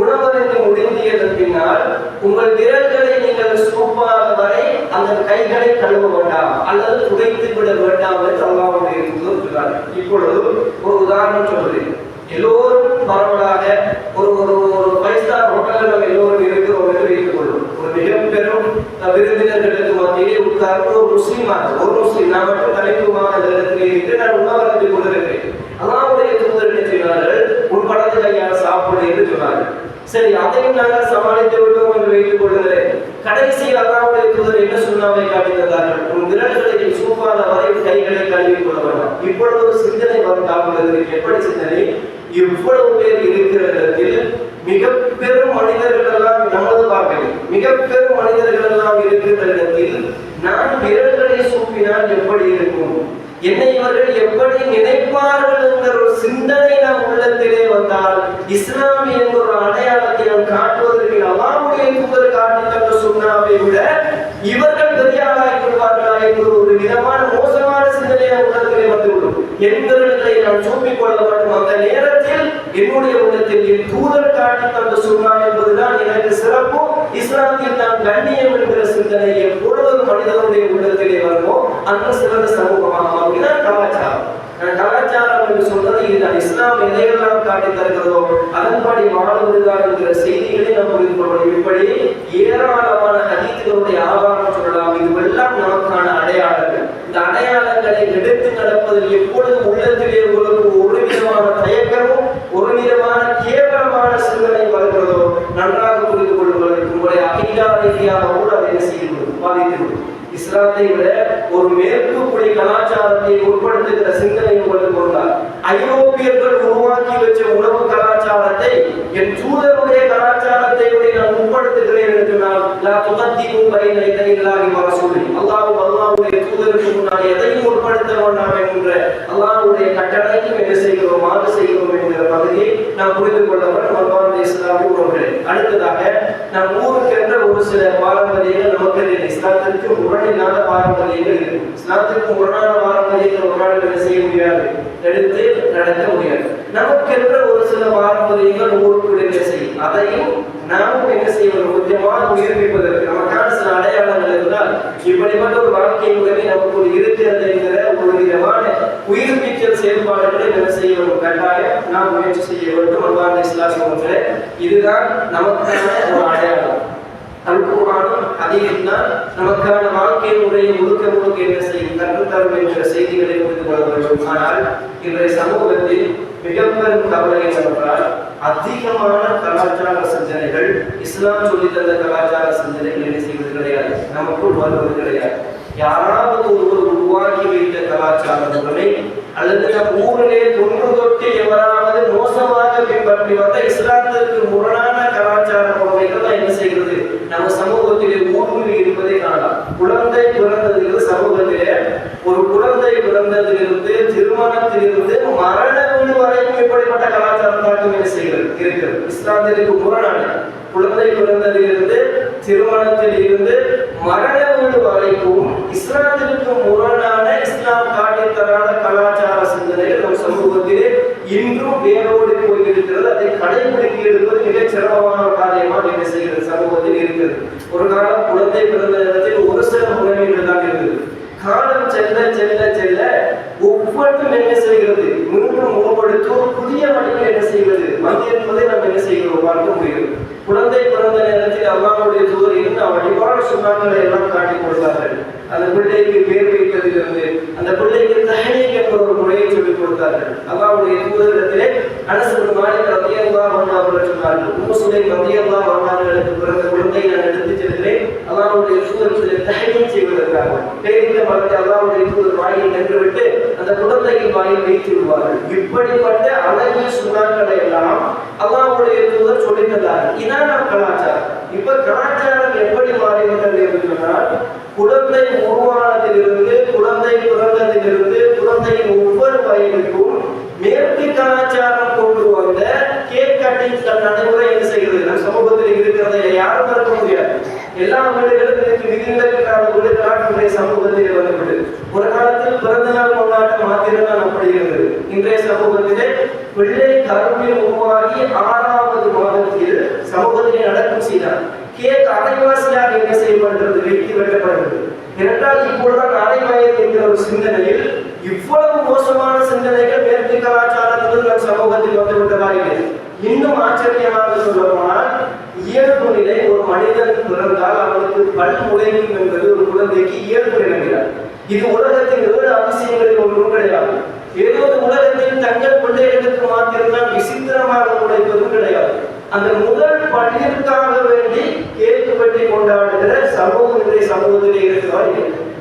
உணவருந்தி முடிந்ததன் பின்னால் உங்கள் விரல்களை நீங்கள் சூப்பாத வரை அந்த கைகளை கழுவ வேண்டாம் அல்லது துடைத்து விட வேண்டாம் என்று அல்லாஹ்வுடைய தூதர் சொன்னார்கள். இப்பொழுது ஒரு உதாரணம் சொல்கிறேன். எல்லோரும் பரவலாக ஒரு ஒரு ஒரு 5 ஸ்டார் ஹோட்டலில் நம்ம எல்லோரும் இருக்கிறோம் என்று வைத்துக் கொள்வோம். ஒரு மிக பெரும் விருந்தினர்களுக்கு மத்தியிலே உட்கார்ந்து ஒரு முஸ்லீம் நான் மட்டும் தலைப்புமாக இடத்திலே இருந்து நான் உணவருந்திக் கொண்டிருக்கிறேன். அல்லாஹ்வுடைய தூதர் என்ன சொன்னார்கள், உன் வலது கையால் சாப்பிடு என்று சொன்னார்கள். சரி, அதையும் நாங்கள் சமாளித்து விட்டோம் என்று வைத்துக் கொள்கிறேன். கடைசியில் அல்லாஹ்வுடைய தூதர் என்ன சுண்ணாவை காட்டி தந்தார்கள், உன் விரல்களை சூப்பாத வரை கைகளை கழுவி கொள்ள வேண்டாம். இப்பொழுது ஒரு சிந்தனை வந்தால் எப்படி சிந்தனை, இவ்வளவு பேர் இருக்கிற இடத்தில் மிக பெரும் மனிதர்கள் எல்லாம் நமது பார்க்கணும், மிக பெரும் மனிதர்கள் எல்லாம் இருக்கிற இடத்தில் நான் விரல்களை சூப்பினால் எப்படி இருக்கும், என்னை இவர்கள் எப்படி நினைப்பார்கள் என்கிற ஒரு சிந்தனை நம் உள்ளத்திலே வந்தால் இஸ்லாமிய என்ற ஒரு அடையாளத்தை நாம் காட்டுவதற்கு அல்லாஹ்வுடைய தூதர் காட்டி தந்த சுன்னாவை விட இவர்கள் பெரியாராய் கொள்வார்களா என்ற ஒரு விதமான மோசமான சிந்தனை நம் உள்ளத்திலே வந்துவிடும். என்கிறதை நான் சூப்பிக் கொள்ள வேண்டும். அந்த நேரத்தில் என்னுடைய உள்ளத்தில் என் தூதர் காட்டி தந்த சுன்னா என்பதுதான் எனக்கு சிறப்பு, இஸ்லாத்தில் நான் கண்ணியம் என்கிற சிந்தனை எப்பொழுது மனிதனுடைய உள்ளத்திலே வருமோ அந்த சிறந்த சமூகமாக கலாச்சாரம். கலாச்சாரம் என்று சொன்னது இதுதான். இஸ்லாம் எதையெல்லாம் காட்டி தருகிறதோ அதன்படி வாழ்வதுதான் என்கிற செய்திகளை நாம் புரிந்து கொள்ளணும். இப்படி ஏராளமான ஹதீஸ்களுடைய ஆதாரம் சொல்லலாம். இதுவெல்லாம் நமக்கான அடையாளங்கள். இந்த அடையாளங்களை எடுத்து நடப்பதில் எப்பொழுது உள்ளத்திலே உங்களுக்கு ஒரு விதமான தயக்கமும் ஒரு விதமான கேவலமான சிந்தனை வருகிறதோ நன்றாக புரிந்து கொள்ளுங்கள். உங்களுடைய அகிலா ரீதியாக கூட அதை செய்து பாதித்துவிடும். இஸ்லாத்தை விட ஒரு மேற்குக்குடி கலாச்சாரத்தை உட்படுத்துகிற சிந்தனை உங்களுக்கு கொண்டால் ஐரோப்பியர்கள் உருவாக்கி வச்ச உணவு கலாச்சாரத்தை என் தூதருடைய கலாச்சாரத்தை நான் முற்படுத்துகிறேன் என்று நான் அல்லாஹ்வுடைய தூதருக்கு முன்னால் எதையும் முற்படுத்த வேண்டாம் என்கின்ற அல்லாஹ்வுடைய கட்டளைக்கும் என்ன செய்கிறோம், மாறு செய்கிறோம் என்கிற பகுதியை நாம் புரிந்து கொள்ள வேண்டும். அன்பார்ந்த இஸ்லாமிய உறவுகளே, அடுத்ததாக நாம் ஊருக்கென்ற ஒரு சில பாரம்பரியங்கள் நமக்கு இஸ்லாத்திற்கு முரணில்லாத பாரம்பரியங்கள் இருக்கு. இஸ்லாத்திற்கு முரணான பாரம்பரியங்கள் ஒரு நாள் என்ன செய்ய முடியாது, எடுத்து நடக்க முடியாது. நமக்கென்ற ஒரு சில பாரம்பரியங்கள் ஊருக்கு என்ன செய்யும், அதையும் நாமும் என்ன செய்வது, முக்கியமாக உயிர்ப்பிப்பதற்கு நமக்கான சில அடையாளங்கள் இருந்தால் இப்படிப்பட்ட ஒரு வாழ்க்கை முறையை நமக்கு ஒரு இருக்கிறது என்கிற ஒரு விதமான உயிர்ப்பித்தல் செயல்பாடுகளை என்ன செய்ய வேண்டும், கட்டாயம் நாம் முயற்சி செய்ய வேண்டும். அன்பார்ந்த இஸ்லாமிய இதுதான் நமக்கான ஒரு அடையாளம். அல்குர்ஆனும் ஹதீஸும் நமக்கான வாழ்க்கை முறையை முழுக்க என்ன செய்யும், கற்றுத்தரும் என்ற செய்திகளை புரிந்து கொள்ள வேண்டும். ஆனால் இன்றைய சமூகத்தில் மிகப்பெரும் கவலை என்னவென்றால் அதிகமான கலாச்சார சிந்தனைகள், இஸ்லாம் சொல்லி தந்த கலாச்சார சிந்தனைகள் என்ன செய்வது கிடையாது, நமக்குள் வருவது கிடையாது. யாராவது ஒருவர் உருவாக்கி வைத்த கலாச்சார முறை அல்லது நம் ஊரிலே தொன்று தொட்டு எவராவது மோசமாக பின்பற்றி வந்த இஸ்லாத்திற்கு முரணான கலாச்சார முறைகள் தான் என்ன செய்கிறது, நம்ம சமூகத்திலே ஊடுருவி இருப்பதை காணலாம். குழந்தை பிறந்ததிலிருந்து சமூகத்திலே ஒரு குழந்தை பிறந்ததிலிருந்து திருமணத்திலிருந்து மரண வீடு வரைக்கும் இப்படிப்பட்ட கலாச்சாரம் தாக்கம் என்ன செய்கிறது இருக்கிறது. இஸ்லாத்திற்கு முரணான குழந்தை பிறந்ததிலிருந்து திருமணத்தில் இருந்து மரண வீடு வரைக்கும் இஸ்லாத்திற்கு முரணான, இஸ்லாம் காட்டித்தரான கலாச்சார சிந்தனைகள் நம் சமூகத்திலே இன்றும் வேரோடு போயிருக்கிறது. அதை கடைபிடிக்க எடுப்பது மிக சிரமமான காரியமாக என்ன செய்கிறது, சமூகத்தில் இருக்கிறது. ஒரு காலம் குழந்தை பிறந்த நேரத்தில் ஒரு சில முறைமைகள் தான் இருந்தது. காலம் செல்ல செல்ல செல்ல ஒவ்வொன்றும் என்ன செய்கிறது, மீண்டும் முன்படுத்தி ஒரு புதிய வழியில் என்ன செய்வது வந்து என்பதை நாம் என்ன செய்கிறோம், பார்க்க முடியும். குழந்தை பிறந்த நேரத்தில் அல்லாஹ்வுடைய தூதர் இருந்து வழிபாட சுண்ணாக்களை எல்லாம் காட்டி கொடுத்தார்கள். அந்த பிள்ளைக்கு பேர் வைத்ததிலிருந்து அந்த பிள்ளைக்கு தஹ்னீக் என்ற ஒரு முறையை சொல்லிக் கொடுத்தார்கள். அல்லாஹ்வுடைய தூதரிடத்திலே அனஸ் இப்னு மாலிக் ரலியல்லாஹு அன்ஹு அவர்கள் சொன்னார்கள், உம்மு சுலைம் ரலியல்லாஹு அன்ஹாவுக்கு பிறந்த குழந்தையை நான் எடுத்துச் செல்கிறேன் அல்லாஹ்வுடைய தூதருக்கு தஹ்னீக் செய்வதற்காக. பேரித்த மரத்தை அல்லாஹ்வுடைய தூதர் வாயில் நின்றுவிட்டு அந்த குழந்தையின் வாயில் வைத்து விடுவார்கள். இப்படிப்பட்ட அழகிய சுண்ணாக்களை எல்லாம் அல்லாஹ்வுடைய தூதர் சொல்லித் தந்தார்கள். இதான் நம் கலாச்சாரம். இப்ப கலாச்சாரம் எப்படி மாறிவிட்டது என்று சொன்னால், குழந்தை உருவானதிலிருந்து குழந்தை பிறந்ததிலிருந்து குழந்தையின் ஒவ்வொரு வயதுக்கும் மேற்கு கலாச்சாரம் கொண்டு வந்த கேக் கட்டிங் நடைமுறை என்ன செய்கிறது, நம் சமூகத்தில் இருக்கிறதை யாரும் மறுக்க முடியாது. எல்லா வீடுகளும் விதிவிலக்கான வீடுகளாக சமூகத்தில் வந்துவிட்டு ஒரு காலத்தில் பிறந்த நாள் கொண்டாட்டம் மாத்திரம் அப்படி இருந்தது. இன்றைய சமூகத்திலே பிள்ளை கருவில் உருவாகி 6வது மாதத்தில் சமூகத்திலே நடக்கும் செய்தார் கேக் அரைவாசியாக என்ன செய்யப்படுகிறது, வெட்டி வெட்டப்படுகிறது. இரண்டால் இப்பொழுதுதான் அரை வயது என்கிற ஒரு சிந்தனையில் இவ்வளவு மோசமான சிந்தனைகள் மேற்கு கலாச்சாரத்திலும் நம் சமூகத்தில் வந்துவிட்டதா இல்லை. இன்னும் ஆச்சரியமாக சொல்லப்போனால் இயல்பு நிலை, ஒரு மனிதன் பிறந்தால் அவனுக்கு பல் முளைக்கும் என்பது ஒரு குழந்தைக்கு இயல்பு நிலைகிறார். இது உலகத்தின் 7 அதிசயங்களில் ஒன்றும் கிடையாது. ஏதோ உலகத்தில் தங்கள் பிள்ளைகளுக்கு மாத்திரம்தான் விசித்திரமாக உழைப்பதும் கிடையாது. அந்த முதல் பள்ளிற்காக வேண்டி கேக்கு வெட்டி கொண்டாடுகிற சமூகம் இன்றைய சமூகத்திலே இருக்கிறார்.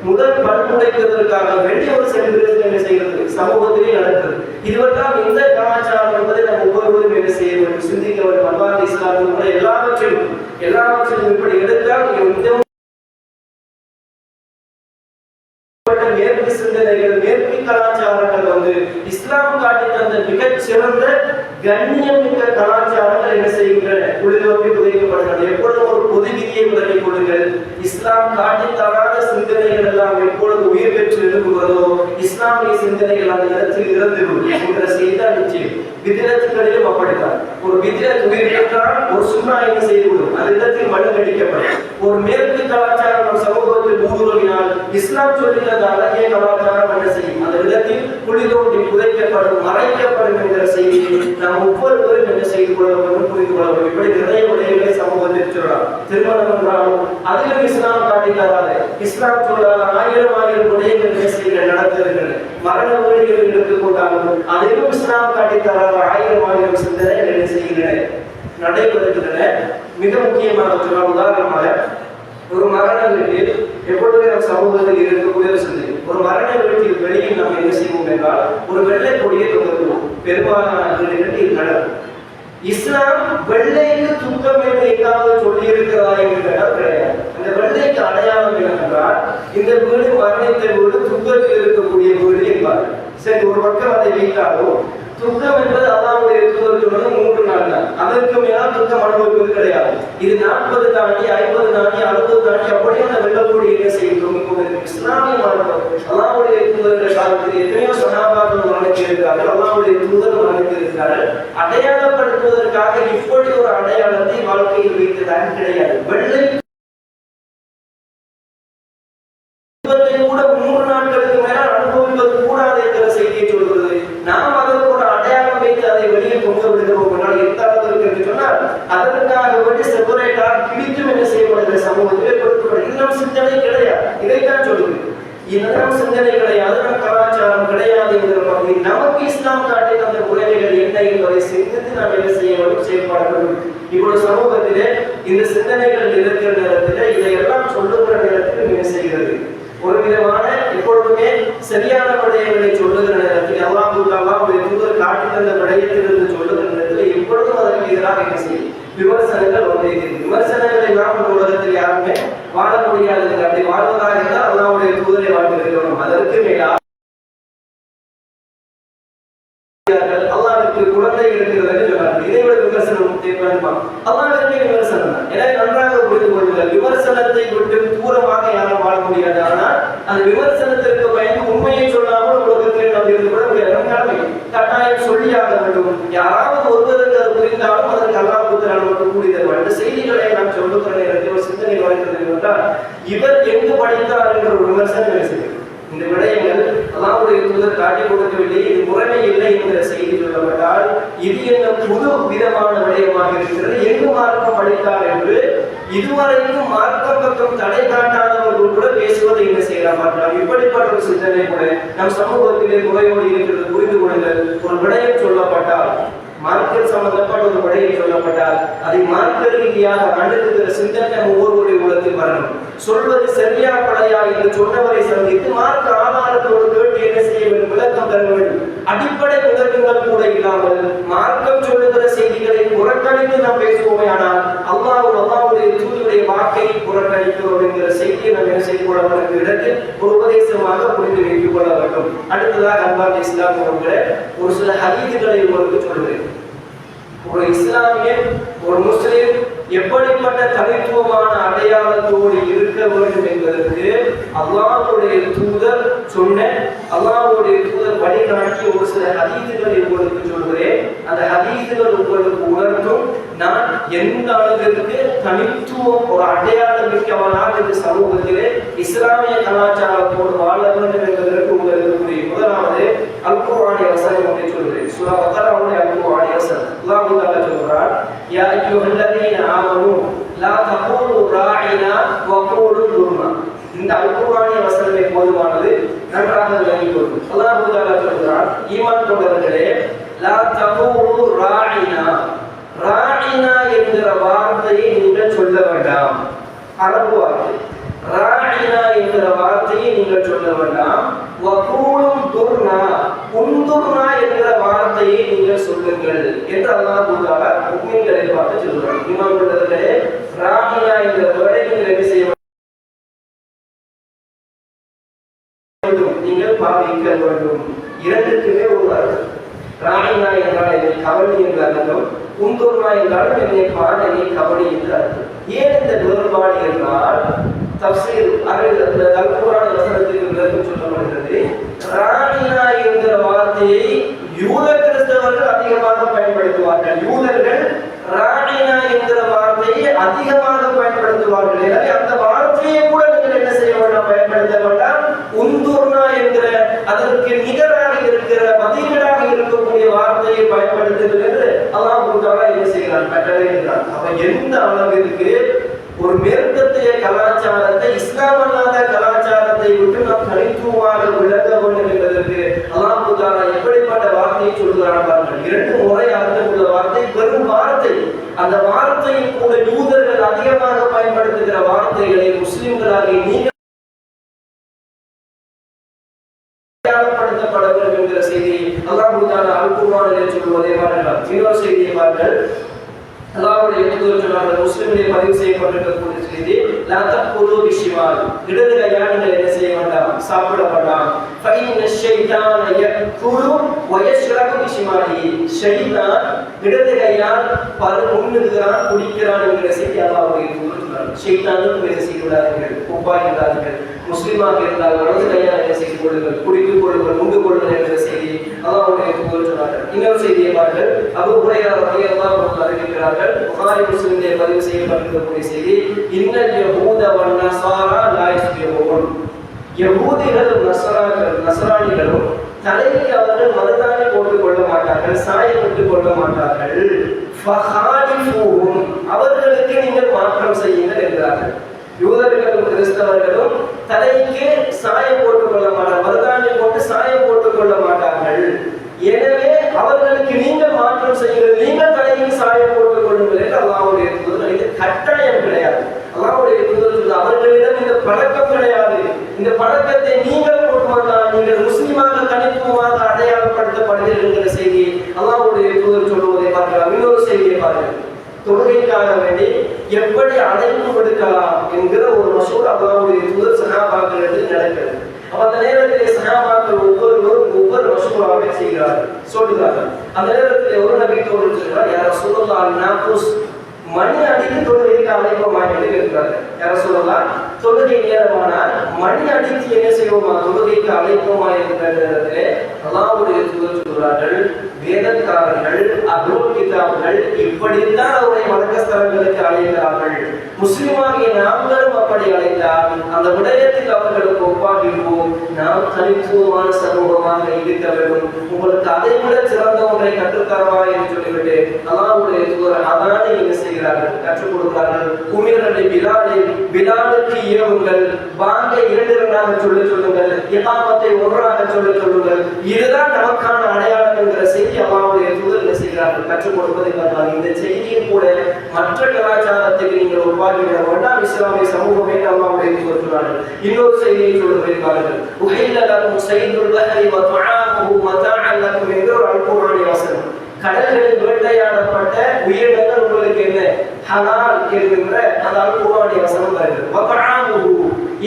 முதல் பல்முடைப்பதற்காக வேண்டி ஒரு செலிபிரேஷன் என்ன செய்கிறது, சமூகத்திலே நடக்கிறது. இதுவெல்லாம் இந்த கலாச்சாரம் என்பதை நாம் ஒவ்வொருவரும் என்ன செய்ய வேண்டும், சிந்திக்க வேண்டும். அன்பார்ந்த இஸ்லாமிய கூட எல்லாவற்றிலும் இப்படி எடுத்தால் மேற்கு சிந்தனைகள், மேற்கு கலாச்சாரங்கள் வந்து இஸ்லாம் காட்டி தந்த மிகச் சிறந்த கண்ணியம் மிக்க கலாச்சாரங்கள் என்ன செய்கின்றன, குளிர்நோக்கி புதைக்கப்படுகிறது. எப்பொழுதும் ஒரு பொது விதியை விலகிக் கொள்ளுங்கள். இஸ்லாம் காட்டி தராத சிந்தனைகள் எல்லாம் எப்பொழுது உயிர் பெற்று எழுப்புகிறதோ இஸ்லாமிய சிந்தனைகள் அந்த இடத்தில் இறந்துவிடும் என்ற செய்திதான் நிச்சயம். விதிரத்துகளிலும் அப்படித்தான். ஒரு விதிரத் உயிர் பெற்றால் ஒரு சுண்ணா என்ன செய்துவிடும், அந்த இடத்தில் மழுங்கடிக்கப்படும். ஒரு மேற்கு கலாச்சாரம் நம் சமூகத்தில் ஊடுருவினால் இஸ்லாம் சொல்லித்த அழகிய கலாச்சாரம் என்ன செய்யும், அந்த இடத்தில் குளிதோண்டி புதைக்கப்படும், மறைக்கப்படும் என்கிற செய்தியை நாம் ஒவ்வொருவரும் என்ன செய்து கொள்ள வேண்டும், புரிந்து கொள்ள வேண்டும். இப்படி நிறைய விடயங்களை சமூகத்தில் சொல்லலாம். திருமணம் என்றாலும் அதிலும் இஸ்லாம் காட்டி தராது. இஸ்லாம் சொல்லாத 1000 விடயங்கள் என்ன செய்கிற நடத்திருக்கின்றன. மரண வீடுகளில் எடுத்துக்கொண்டாலும் அதிலும் இஸ்லாம் காட்டி தராத 1000 சிந்தனைகள் என்ன செய்கின்றன, நடைபெறுகின்றன. மிக முக்கியமாக சொன்னால், உதாரணமாக ஒரு மரண வீட்டில் எப்பொழுதுமே நம் சமூகத்தில் இருக்கக்கூடிய ஒரு சிந்தனை, ஒரு மரண வீட்டில் வெளியில் நாம் என்ன செய்வோம் என்றால் ஒரு வெள்ளை கொடியை தொங்குவோம். பெரும்பாலான வீடுகளில் இது நடக்கும். இஸ்லாம் வெள்ளைக்கு துக்கம் என்று எங்காவது சொல்லி இருக்கிறதா என்று கேட்டால் கிடையாது. அந்த வெள்ளைக்கு அடையாளம் என்னவென்றால் இந்த வீடு மரணித்த வீடு துக்கத்தில் இருக்கக்கூடிய வீடு என்பார். சரி, ஒரு பக்கம் அதை வைத்தாலும் துக்கம் என்பது அல்லாஹ்வுடைய தூதர் சொன்னது 3 நாள் தான். அதற்கு மேலால் துக்கம் அனுபவிப்பது கிடையாது. இது 40 தாண்டி 50 தாண்டி 60 தாண்டி அப்படியே அந்த வெள்ளக்கூடிய என்ன செய்யும் தொங்கிக் கொண்டிருக்கும். இஸ்லாமிய மார்க்கம் அல்லாஹ்வுடைய தூதர்கள் காலத்தில் எத்தனையோ சஹாபாக்கள் மரணித்திருக்கிறார்கள், அல்லாஹ்வுடைய தூதர் மரணித்திருக்கிறார்கள். அடையாளப்படுத்துவதற்காக இப்படி ஒரு அடையாளத்தை வாழ்க்கையில் வைத்ததாக கிடையாது. வெள்ளை கூட 3 நாட்களுக்கு மேலால் அனுபவிப்பது கூடாது என்கிற செய்தியை சொல்கிறது. நாம் அதற்கு ஒரு அடையாளம் வைத்து அதை வெளியே கொண்டு விடுகிறோம் என்றால் எந்த அளவுக்கு என்று சொன்னால் அதற்காக வேண்டி செப்பரேட்டாக பிடித்தும் என்ன செய்யப்படுகிற சமூகத்திலே கொடுக்கப்படுகிறது. இன்னும் சிந்தனை கிடையாது. இதைத்தான் சொல்லுது. இன்னும் சிந்தனை கிடையாது, நம் கலாச்சாரம் கிடையாது என்கிற மாதிரி நமக்கு இஸ்லாம் காட்டிய அந்த முறைகள் என்ன என்பதை சிந்தித்து நாம் என்ன செய்ய வேண்டும், செயல்பாடு வேண்டும். இப்பொழுது சமூகத்திலே இந்த சிந்தனைகள் இருக்கிற நேரத்தில் இதையெல்லாம் சொல்லுகிற நேரத்தில் என்ன செய்கிறது, ஒரு விதமான எப்பொழுதுமே சரியான விடயங்களை சொல்லுகிற நேரத்தில் அல்லாஹ்வுடைய தூதர் காட்டி தந்த விடயத்திலிருந்து சொல்லுகிற நேரத்தில் எப்பொழுதும் அதற்கு எதிராக என்ன செய்யும், விமர்சனங்கள் ஒன்றே. விமர்சனங்களை நாம் இந்த உலகத்தில் யாருமே வாழ முடியாது. அப்படி வாழ்வதாக இருந்தால் அல்லாஹ்வுடைய தூதரை வாழ்ந்திருக்கிறோம். அதற்கு மேலா அல்லாஹ்வுக்கு குழந்தை இருக்கிறது என்று சொன்னார். இதை விட விமர்சனம் தேவைப்படுமா? அல்லாஹ்வுக்கு விமர்சனம் தான். எனவே நன்றாக புரிந்து கொள்ளுங்கள், விமர்சனத்தை விட்டு தூரமாக யாரும் வாழ முடியாது. ஆனால் அந்த விமர்சனத்திற்கு பயந்து உண்மையை சொல்லாமல் உலகத்தில் நாம் இருந்து கூட கடமை கட்டாயம் சொல்லியாக வேண்டும். யாராவது ஒருவருக்கு அது புரிந்தாலும் அதற்கு அல்லாஹ் மட்டும் கூடி தருவார். இந்த செய்திகளை நாம் சொல்லுகிற நேரத்தில் சிந்தனை வளைக்கிறது என்றால் இவர் எங்கு படித்தார் என்ற ஒரு விமர்சனம் செய்யும். இந்த விடயங்கள் அல்லாஹ்வுடைய தூதர் காட்டி கொடுக்கவில்லை, இது முறைமை இல்லை என்கிற செய்தி சொல்லப்பட்டால் இது என்ன புது விதமான விடயமாக இருக்கிறது, எங்கு மார்க்கம் படித்தார் என்று இதுவரைக்கும் மார்க்கம் பக்கம் தடை காட்டாதவர்கள் கூட பேசுவதை என்ன செய்யலாம் பார்க்கலாம். இப்படிப்பட்ட ஒரு சிந்தனை கூட நம் சமூகத்திலே முறையோடு இருக்கிறது. புரிந்து கொள்ளுங்கள், ஒரு விடயம் சொல்லப்பட்டால் மார்க்கெட் சம்பந்தப்பட்ட ஒரு விடயம் சொல்லப்பட்டால் அதை மார்க்க ரீதியாக அணுகுகிற சிந்தனை ஒவ்வொருவருடைய உள்ளத்தில் வரணும். சொல்வது சரியா படையா என்று சொன்னவரை சந்தித்து மார்க்க ஆதாரத்தோடு கேட்டு என்ன செய்ய வேண்டும், விளக்கம் தர வேண்டும். அடிப்படை விளக்கங்கள் கூட இல்லாமல் மார்க்கம் சொல்லுகிற செய்திகளை புறக்கணித்து நாம் பேசுவோமே ஆனால் அல்லாஹ்வுடைய தூதருடைய வாக்கை புறக்கணிக்கிறோம் என்கிற செய்தியை நாம் என்ன செய்து கொள்ள வேண்டும், இடத்தில் ஒரு உபதேசமாக புரிந்து வைத்துக் கொள்ள வேண்டும். அடுத்ததாக அன்பார்ந்த இஸ்லாம் அவர்களே, ஒரு சில ஹதீஸ்களை உங்களுக்கு சொல்கிறேன். ஒரு இஸ்லாமியன், ஒரு முஸ்லிம் எப்படிப்பட்ட தனித்துவமான அடையாளத்தோடு இருக்க வேண்டும் என்பதற்கு அல்லாஹ்வுடைய தூதர் சொன்ன, அல்லாஹ்வுடைய தூதர் வழிகாட்டிய ஒரு சில ஹதீஸ்களை உங்களுக்கு சொல்கிறேன். அந்த ஹதீஸ்கள் உங்களுக்கு உணர்த்தும் நான் எந்த அளவிற்கு தனித்துவம் ஒரு அடையாளம் மிக்கவனாக இந்த சமூகத்திலே இஸ்லாமிய கலாச்சாரத்தோடு வாழ வேண்டும் என்பதற்கு உங்களுக்கு புரியும். முதலாவது அல் குர்ஆனிய வசனம் ஒன்றை சொல்கிறேன். சூரா பக்ராவுடைய அல் குர்ஆனிய வசனம் அல்லாஹ் தஆலா சொல்கிறார், யா அய்யுஹல்லதீன ஆமனூ லா தகூலு ராஇனா வகூலு துர்னா. இந்த அல் குர்ஆனிய வசனமே போதுமானது, நன்றாக விளங்கிக் கொள்ளுங்கள். அல்லாஹ் தஆலா சொல்கிறார், ஈமான் கொண்டவர்களே, லா தகூலு ராஇனா, ராஇனா என்கிற வார்த்தையை நீங்கள் சொல்ல வேண்டாம். அரபு வார்த்தை ராஇனா என்கிற வார்த்தையை நீங்கள் சொல்ல வேண்டாம். வகூலும் துர்னா, உந்துர்னா என்கிற வார்த்தையை நீங்கள் சொல்லுங்கள் என்று அல்லாஹ் தஆலா முஃமின்களை பார்த்து சொல்கிறார். ஈமான் கொண்டவர்களே, ராஇனா என்கிற வார்த்தையை நீங்கள் என்ன செய்ய வேண்டும், நீங்கள் பாவிக்க வேண்டும். இரண்டுக்குமே ஒரு அர்த்தம். ராஇனா என்றால் என்னை கவனி என்ற அர்த்தம், உந்துர்னா என்றாலும் என்னை பாட, என்னை கவனி என்ற அர்த்தம். ஏன் இந்த வேறுபாடு என்றால் தஃசீர் அல் குர்ஆன் வசனத்திற்கு விளக்கம் சொல்லப்படுகிறது. ராஇனா என்கிற வார்த்தையை யூத கிறிஸ்தவர்கள் அதிகமாக பயன்படுத்துவார்கள். யூதர்கள் ராஇனா என்கிற வார்த்தையை அதிகமாக பயன்படுத்துவார்கள். எனவே அந்த வார்த்தையை கூட நீங்கள் என்ன செய்ய வேண்டாம், பயன்படுத்த வேண்டாம். உந்துர்னா என்கிற அதற்கு நிகராக இருக்கிற பதிலீடாக இருக்கக்கூடிய வார்த்தையை பயன்படுத்துங்கள் என்று அல்லாஹ் தஆலா என்ன செய்கிறார், கட்டளையிடுகிறார். அப்ப எந்த அளவிற்கு ஒரு மேற்கத்திய கலாச்சாரத்தை, இஸ்லாம் அல்லாத கலாச்சாரத்தை விட்டு நாம் தனித்துவமாக விளக்க வேண்டும் என்பதற்கு அல்லாஹ் தஆலா எப்படிப்பட்ட வார்த்தையை சொல்கிறார் பாருங்கள். இரண்டு முறை அர்த்தமுள்ள வார்த்தை, பெரும் வார்த்தை. அந்த வார்த்தையில் கூட யூதர்கள் அதிகமாக பயன்படுத்துகிற வார்த்தைகளை முஸ்லிம்களாகிய நீங்கள் அடையாளப்படுத்தப்பட வேண்டும் என்கிற செய்தியை அல்லாஹ் தஆலா அல் குர்ஆனிலே சொல்வதை பார்க்கலாம். இன்னொரு செய்தியை பாருங்கள். அல்லாஹ்வுடைய தூதர் சொன்னார்கள், முஸ்லிமிலே பதிவு செய்யப்பட்டிருக்கக்கூடிய செய்தி, லா தக்குலு பிஷிமால், இடது கையால் நீங்கள் என்ன செய்ய வேண்டாம், சாப்பிட வேண்டாம். ஃபைன்ன ஷைத்தான யக்குலு வ யஷ்ரபு பிஷிமாலி, ஷைத்தான் இடது கையால் உண்ணுகிறான் குடிக்கிறான் என்கிற செய்தி அல்லாஹ்வுடைய தூதர் சொன்னார்கள். ஷைத்தானுக்கு என்ன செய்து விடாதீர்கள், ஒப்பாகிறார்கள். முஸ்லிமாக இருந்தால் வலது கையால் என்ன செய்து கொள்ளுங்கள், குடித்துக் கொள்ளுங்கள், உண்டு கொள்ளுங்கள் என்கிற செய்தி அல்லாஹ்வுடைய தூதர் சொன்னார்கள். இன்னொரு செய்தியை பாருங்கள். அபூ ஹுரைரா ரலியல்லாஹு அன்ஹு அறிவிக்கிறார்கள், புகாரி முஸ்லிமிலே பதிவு செய்யப்பட்டிருக்கக்கூடிய செய்தி, இன்னல் யஹூத வன் நஸாரா லா யஸ்பிஹூன், யஹூதிகள் நஸரானிகளும் தலைக்கு அவர்கள் மருதாணி போட்டுக் கொள்ள மாட்டார்கள், சாயம் விட்டுக் கொள்ள மாட்டார்கள். ஃபஹாலிஃபூஹும், அவர்களுக்கு நீங்கள் மாற்றம் செய்யுங்கள் என்கிறார்கள். யூதர்களும் கிறிஸ்தவர்களும் தலைக்கு சாயம் போட்டுக் கொள்ள மாட்டார்கள், மருதாணி போட்டு சாயம் போட்டுக் கொள்ள மாட்டார்கள். எனவே அவர்களுக்கு நீங்கள் மாற்றம் செய்யுங்கள், நீங்கள் தலைக்கு சாயம் போட்டுக் கொள்ளுங்கள் என்று அல்லாஹ்வுடைய தூதர். இது கட்டாயம் கிடையாது. அல்லாஹ்வுடைய தூதர் அவர்களிடம் இந்த பழக்கம் கிடையாது. இந்த பழக்கத்தை நீங்கள் போட்டுவதால் நீங்கள் முஸ்லிமாக தனித்துவமாக அடையாளப்படுத்தப்படுகிறீர்கள் என்கிற செய்தி அல்லாஹ்வுடைய தூதர் சொல்லுவதை பார்க்கலாம். இன்னொரு செய்தியை பாருங்கள். தொழுகைக்காக வேண்டி எப்படி அழைப்பு விடுக்கலாம் என்கிற ஒரு மசூர் அல்லாஹ்வுடைய தூதர் சஹாபாக்களிடத்தில் நடக்கிறது. அந்த நேரத்திலே சஹாபாக்கள் ஒவ்வொருவரும் ஒவ்வொரு மசூராவை செய்கிறார்கள், சொல்லுகிறார்கள். அந்த நேரத்தில் ஒரு நபி தோழர் சொல்கிறார், யா ரசூலுல்லாஹ் நாகுஸ், மணி அடித்து தொழுகைக்கு அழைப்போமா என்று கேட்கிறார்கள். யா ரசூலுல்லாஹ், தொழுகை நேரமானால் மணி அடித்து என்ன செய்வோமா, தொழுகைக்கு அழைப்போமா என்கிற நேரத்திலே அல்லாஹ்வுடைய தூதர் சொல்கிறார்கள், வேதக்காரர்கள் அஹ்லுல் கிதாப்கள் இப்படித்தான் அவருடைய வணக்கஸ்தலங்களுக்கு அழைக்கிறார்கள். முஸ்லிமாகிய நாங்களும் அப்படி அழைத்தால் அந்த விடயத்தில் அவர்களுக்கு ஒப்பாகிடுவோம். நாம் தனித்துவமான சமூகமாக இருக்க வேண்டும். உங்களுக்கு அதை விட சிறந்த ஒன்றை கற்றுத்தரவா என்று சொல்லிவிட்டு அல்லாஹ்வுடைய தூதர் அதானை என்ன செய்கிறார்கள், கற்றுக் கொடுக்கிறார்கள். உமிரனை பிலாலுக்கு ஏவுங்கள், பாங்கை 2 சொல்லுங்கள், இகாமத்தை 1 சொல்லுங்கள். இதுதான் நமக்கான அடையாளம் என்கிற செய்தி அல்லாஹ்வுடைய தூதர் என்ன செய்கிறார்கள், கற்றுக் கொடுப்பதை பார்த்தால் இந்த செய்தியும் கூட மற்ற கலாச்சாரத்துக்கு நீங்கள் உருவாக்கிவிட வேண்டாம், இஸ்லாமிய சமூகமே அல்லாஹ்வுடைய தூதர் சொன்னார்கள். இன்னொரு செய்தியை சொல்லுகிறார்கள், உஹில்ல லகும் ஸைதுல் பஹரி வ துஆமுஹு மதாஅன் லகும் என்கிற ஒரு அல்குர்ஆனி வசனம். கடல்களில் வேட்டையாடப்பட்ட உயிரினங்கள் உங்களுக்கு என்ன ஹலால் என்கின்ற அந்த அல்குர்ஆனி வசனம் வருகிறது. வ துஆமுஹு,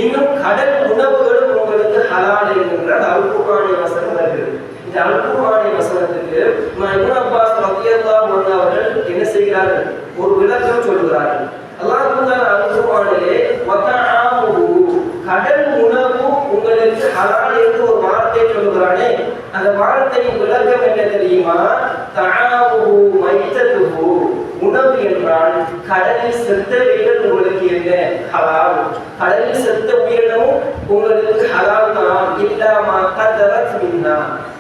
இன்னும் கடல் உணவுகளும் உங்களுக்கு ஹலால் என்கின்ற அந்த அல்குர்ஆனி வசனம் வருகிறது. இந்த அல்குர்ஆனி வசனத்துக்கு இப்னு அப்பாஸ் ரலியல்லாஹு அன்ஹு அவர்கள் என்ன செய்கிறார்கள், ஒரு விளக்கம் சொல்கிறார்கள். அல்லாஹ் தஆலா அல்குர்ஆனிலே வதஆமுஹு, கடல் உணவு உங்களுக்கு ஹலால் என்று ஒரு வார்த்தை சொல்கிறானே, அந்த வார்த்தையின் விளக்கம் என்ன தெரியுமா, தஆமுஹு மைத்ததுஹு, உணவு என்றால் கடலில் செத்தவைகள் உங்களுக்கு என்ன ஹலால், கடலில் செத்த உயிரினமும் உங்களுக்கு ஹலால் தான். இல்லாமா கதரத் மின்னா,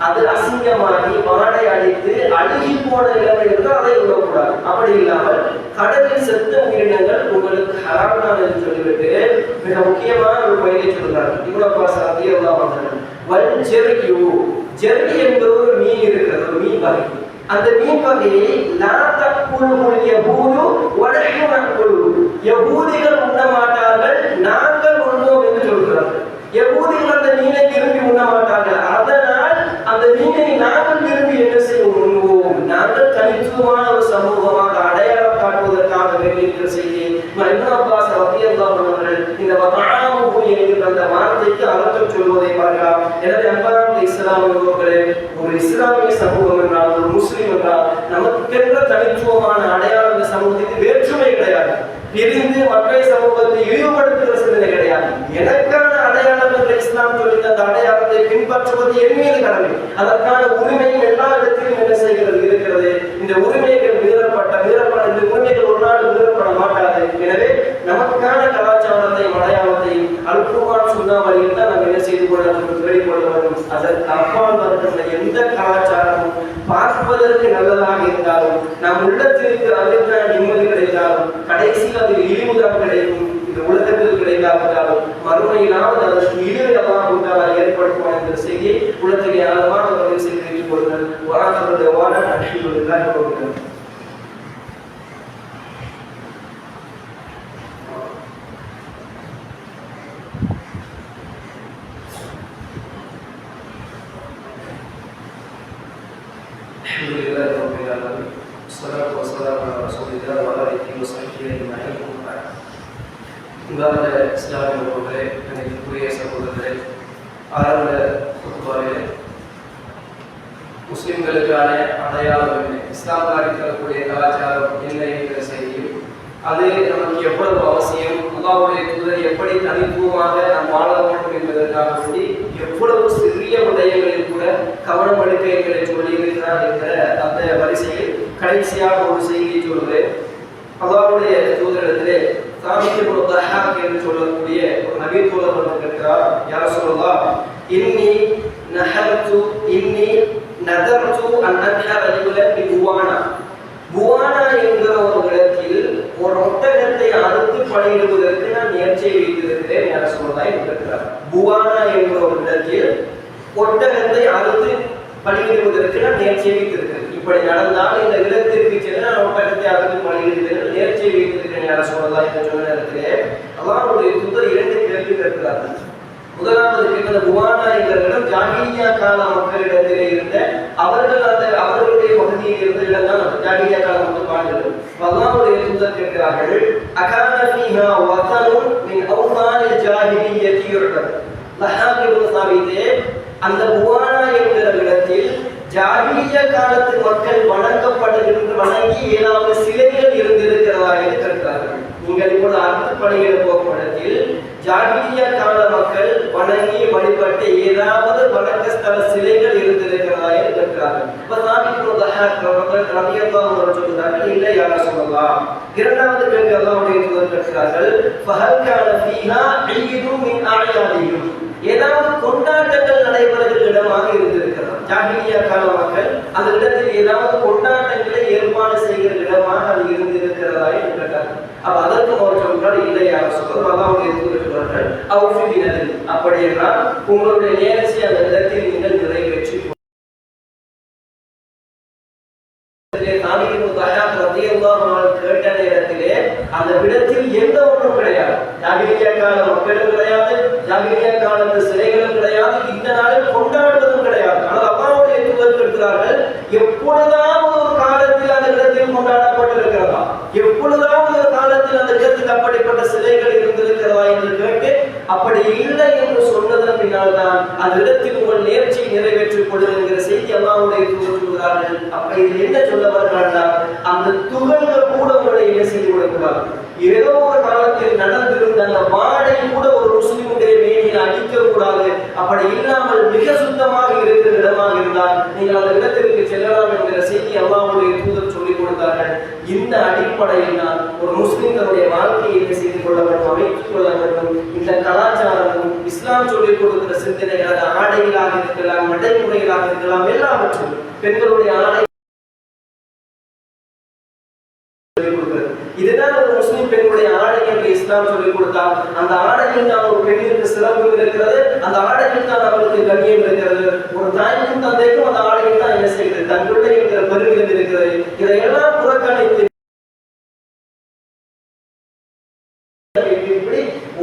அது அசிங்கமாகி வாடை அடித்து அழுகி போன நிலைமை இருந்தால் அதை உண்ணக்கூடாது. அப்படி இல்லாமல் கடலில் செத்த உயிரினங்கள் உங்களுக்கு ஹலால் தான் என்று சொல்லிவிட்டு மிக முக்கியமான ஒரு பயிரை சொல்கிறார். இப்னு அப்பாஸ் ரலியல்லாஹு அன்ஹு, வல் ஜர்யு, ஜர்யு என்ற ஒரு மீன் இருக்கிறது, ஒரு மீன் வகை. அந்த மீன் வகையை லா தக்குலுல் யஹூது வ நஹ்னு நக்குலு, யஹூதிகள் உண்ண மாட்டார்கள், நாங்கள் உண்ணுவோம் என்று சொல்கிறார்கள். யஹூதிகள் அந்த மீனை விரும்பி உண்ண மாட்டார்கள், அதனால் அந்த மீனை நாங்கள் விரும்பி என்ன செய்வோம், உண்ணுவோம். நாங்கள் தனித்துவமான ஒரு சமூகமாக அடையாளம் காட்டுவதற்காக வேண்டிய செய்தி இப்னு அப்பாஸ் ரலியல்லாஹு அன்ஹு அவர்கள் இந்த வதஆமுஹு என்கிற அந்த வார்த்தைக்கு அர்த்தம் சொல்வதை பார்க்கலாம். எனவே அன்பார்ந்த இஸ்லாமியர்களே, ஒரு இஸ்லாமிய சமூகம் என்றால், ஒரு முஸ்லிம் என்றால் நமக்கென்ற தனித்துவமான அடையாளம் இந்த சமூகத்துக்கு வேற்றுமை கிடையாது. பிரிந்து மற்ற சமூகத்தை இழிவுபடுத்துகிற சிந்தனை கிடையாது. எனக்கான அடையாளம் என்ற இஸ்லாம் சொல்லித்த அந்த அடையாளத்தை பின்பற்றுவது என் மீது கடமை. அதற்கான உரிமையும் எல்லா இடத்திலும் என்ன செய்கிறது இருக்கிறது. இந்த உரிமைகள் மீறப்பட்ட இந்த உரிமைகள் ஒரு நாள் மீறப்பட மாட்டாது. எனவே நமக்கான கலாச்சாரத்தை அடையாளத்தையும் அல்குர்ஆன் சுன்னா வழியில் தான் நாம் என்ன செய்து கொள்ள வேண்டும், தேடிக் கொள்ள வேண்டும். அதற்கு அப்பால் வருகின்ற எந்த கலாச்சாரமும் பார்ப்பதற்கு நல்லதாக இருந்தாலும், நம் உள்ளத்திற்கு அதற்கான நிம்மதி கிடைத்தாலும், கடைசியில் அதில் இழிவுதான் கிடைக்கும். இந்த உலகத்தில் கிடைக்காவிட்டாலும் மறுமையிலாவது அதற்கு இழிவை அல்லாஹ் ஏற்படுத்துவான் என்ற செய்தியை உள்ளத்திலே ஆழமான வகையில் செய்து கொள்ளுங்கள். வாராத வார அல்ஹம்துலில்லாஹ் கொடுங்கள். الحمد لله رب العالمين والصلاة والسلام على رسول الله وعلى آله وصحبه أجمعين. இன்பார்ந்த இஸ்லாமிய உறவுகளே, எனக்குரிய சகோதரர்களே, ஆரம்ப குத்துபாவிலே முஸ்லிம்களுக்கான அடையாளம் என்ன, இஸ்லாம் காட்டித்தரக்கூடிய கலாச்சாரம் என்ன என்கிற செய்தியும், அது நமக்கு எவ்வளவு அவசியம், அல்லாஹ்வுடைய தூதர் எப்படி தனித்துவமாக நாம் வாழ வேண்டும் என்பதற்காக வேண்டி எவ்வளவு சிறிய விடயங்களில் கூட கவனம் எடுக்க எங்களை சொல்லியிருக்கிறார் என்ற அந்த வரிசையில் கடைசியாக ஒரு செய்தியை சொல்கிறேன். அல்லாஹ்வுடைய தூதரிடத்திலே சாமிக்கு என்று சொல்லக்கூடிய ஒரு நபி தூதர் இருக்கிறார். யார சொல்லலாம், இன்னி நதர்து அன் அன்ஹர ரஜுலன் பி புவானா. புவானா என்கிற ஒரு இடத்தில் ஒரு ஒட்டகத்தை அறுத்து பலியிடுவதற்கு நான் முயற்சியை வைத்திருக்கிறேன். யார சொல்லலாம் இருக்கிறார். புவானா என்கிற ஒரு இடத்தில் ஒட்டகத்தை அறுத்து பலியிடுவதற்கு நான் முயற்சியை வைத்திருக்கிறேன். இப்படி நடந்தால் இந்த இடத்திற்கு சென்று நான் ஒட்டகத்தை அறுத்து பலியிடுகிறேன் முயற்சியை வைத்திருக்கிறேன். யார சொல்லலாம் என்று சொன்ன நேரத்திலே அல்லாஹ்வுடைய தூதர் இரண்டு கேள்வி கேட்கிறார்கள். முதலாவது கேட்கிற புவானா என்ற இடம் ஜாகிலியா கால மக்களிடத்திலே இருந்த அவர்களுடைய பகுதியில் இருந்த இடம் தான் ஜாகிலியா கால மக்கள் வாழ்ந்தது. அல்லாஹ்வுடைய தூதர் கேட்கிறார்கள், அகான ஃபீஹா வதனுன் மின் அவ்தானில் ஜாகிலியத்தி யுர்பத். லஹாப் இப்னு சாபிதே, அந்த புவானா என்கிற இடத்தில் ஜாகிலியா காலத்து மக்கள் வணங்கி ஏதாவது சிலைகள் இருந்திருக்கிறதா என்று கேட்கிறார்கள். நீங்கள் இப்போது அறுத்து பணியிட போகும் இடத்தில் ஜாகிலியா கால மக்கள் வணங்கி வழிபட்டு ஏதாவது வணக்க ஸ்தல சிலைகள் இருந்திருக்கிறதா என்று கேட்கிறார்கள். சொல்கிறார்கள், இல்லை யார சொல்லலாம். இரண்டாவது கேள்வி அல்லாஹ்வுடைய தூதர் கேட்கிறார்கள், ஏதாவது கொண்டாட்டங்கள் நடைபெறுகிற இடமாக இருந்திருக்கிறது. ஜாகிலியா கால மக்கள் அந்த இடத்தில் ஏதாவது கொண்டாட்டங்களை ஏற்பாடு செய்கிற இடமாக அது இருந்திருக்கிறதா என்று கேட்டார்கள். அப்ப அதற்கு அவர் சொல்றார், இல்லை யார சொல்றது. அல்லாஹ்வுடைய தூதர் சொல்றார்கள், அப்படி என்றால் உங்களுடைய நேரத்தை அந்த இடத்தில் நீங்கள் நிறைவேற்றி கேட்ட நேரத்திலே அந்த இடத்தில் எந்த ஒன்றும் கிடையாது. ஜாகிலியா கால மக்களும் கிடையாது, ஜாகிலியா காலத்து சிலைகளும் கிடையாது, இந்த நாளில் கொண்டாடுவதும் கிடையாது. ஆனால் அல்லாஹ்வுடைய தூதர் கேட்கிறார்கள், எப்பொழுதாவது ஒரு காலத்தில் அந்த இடத்தில் கொண்டாடப்பட்டிருக்கிறதா, எப்பொழுதாவது ஒரு காலத்தில் அந்த இடத்தில் அப்படிப்பட்ட சிலைகள் இருந்திருக்கிறதா என்று கேட்டு, அப்படி இல்லை என்று சொன்னதன் பின்னால் தான் அந்த இடத்தில் உங்கள் நேர்ச்சியை நிறைவேற்றிக் கொள்ளுங்கிற செய்தி அல்லாஹ்வுடைய தூதர் சொல்கிறார்கள். அப்ப இது என்ன சொல்ல வருகிறார்கள், அந்த துகள்கள் கூட உங்களை என்ன செய்து கொடுக்கிறார்கள். ஏதோ ஒரு காலத்தில் நடந்திருந்த அந்த வாடை கூட ஒரு முஸ்லிமுடைய மேனியில் அடிக்க கூடாது. அப்படி இல்லாமல் மிக சுத்தமாக இருக்கிற இடமாக இருந்தால் நீங்கள் அந்த இடத்திற்கு செல்லலாம் என்கிற செய்தி அல்லாஹ்வுடைய தூதர் சொல்லிக் கொடுத்தார்கள். இந்த அடிப்படையில் தான் ஒரு முஸ்லிம் தன்னுடைய வாழ்க்கையை என்ன செய்து கொள்ள வேண்டும், அமைத்துக் கொள்ள வேண்டும். இந்த கலாச்சாரமும் இஸ்லாம் சொல்லிக் கொடுக்கிற சிந்தனைகள் ஆடைகளாக இருக்கலாம், நடைமுறைகளாக இருக்கலாம், எல்லாவற்றும் பெண்களுடைய ஆடை இதுதான் ஒரு முஸ்லிம் பெண்ணுடைய ஆடை என்று இஸ்லாம் சொல்லிக் கொடுத்தால் அந்த ஆடையில் தான் ஒரு பெண்ணிற்கு சிறப்பு இருக்கிறது, அந்த ஆடையில் தான் அவருக்கு கண்ணியம் இருக்கிறது. ஒரு தாய்க்கும் தந்தைக்கும் அந்த ஆடையில் தான் என்ன செய்கிறது, தன் பிள்ளை என்கிற பெருமிதம் இருக்கிறது. இதையெல்லாம் புறக்கணித்து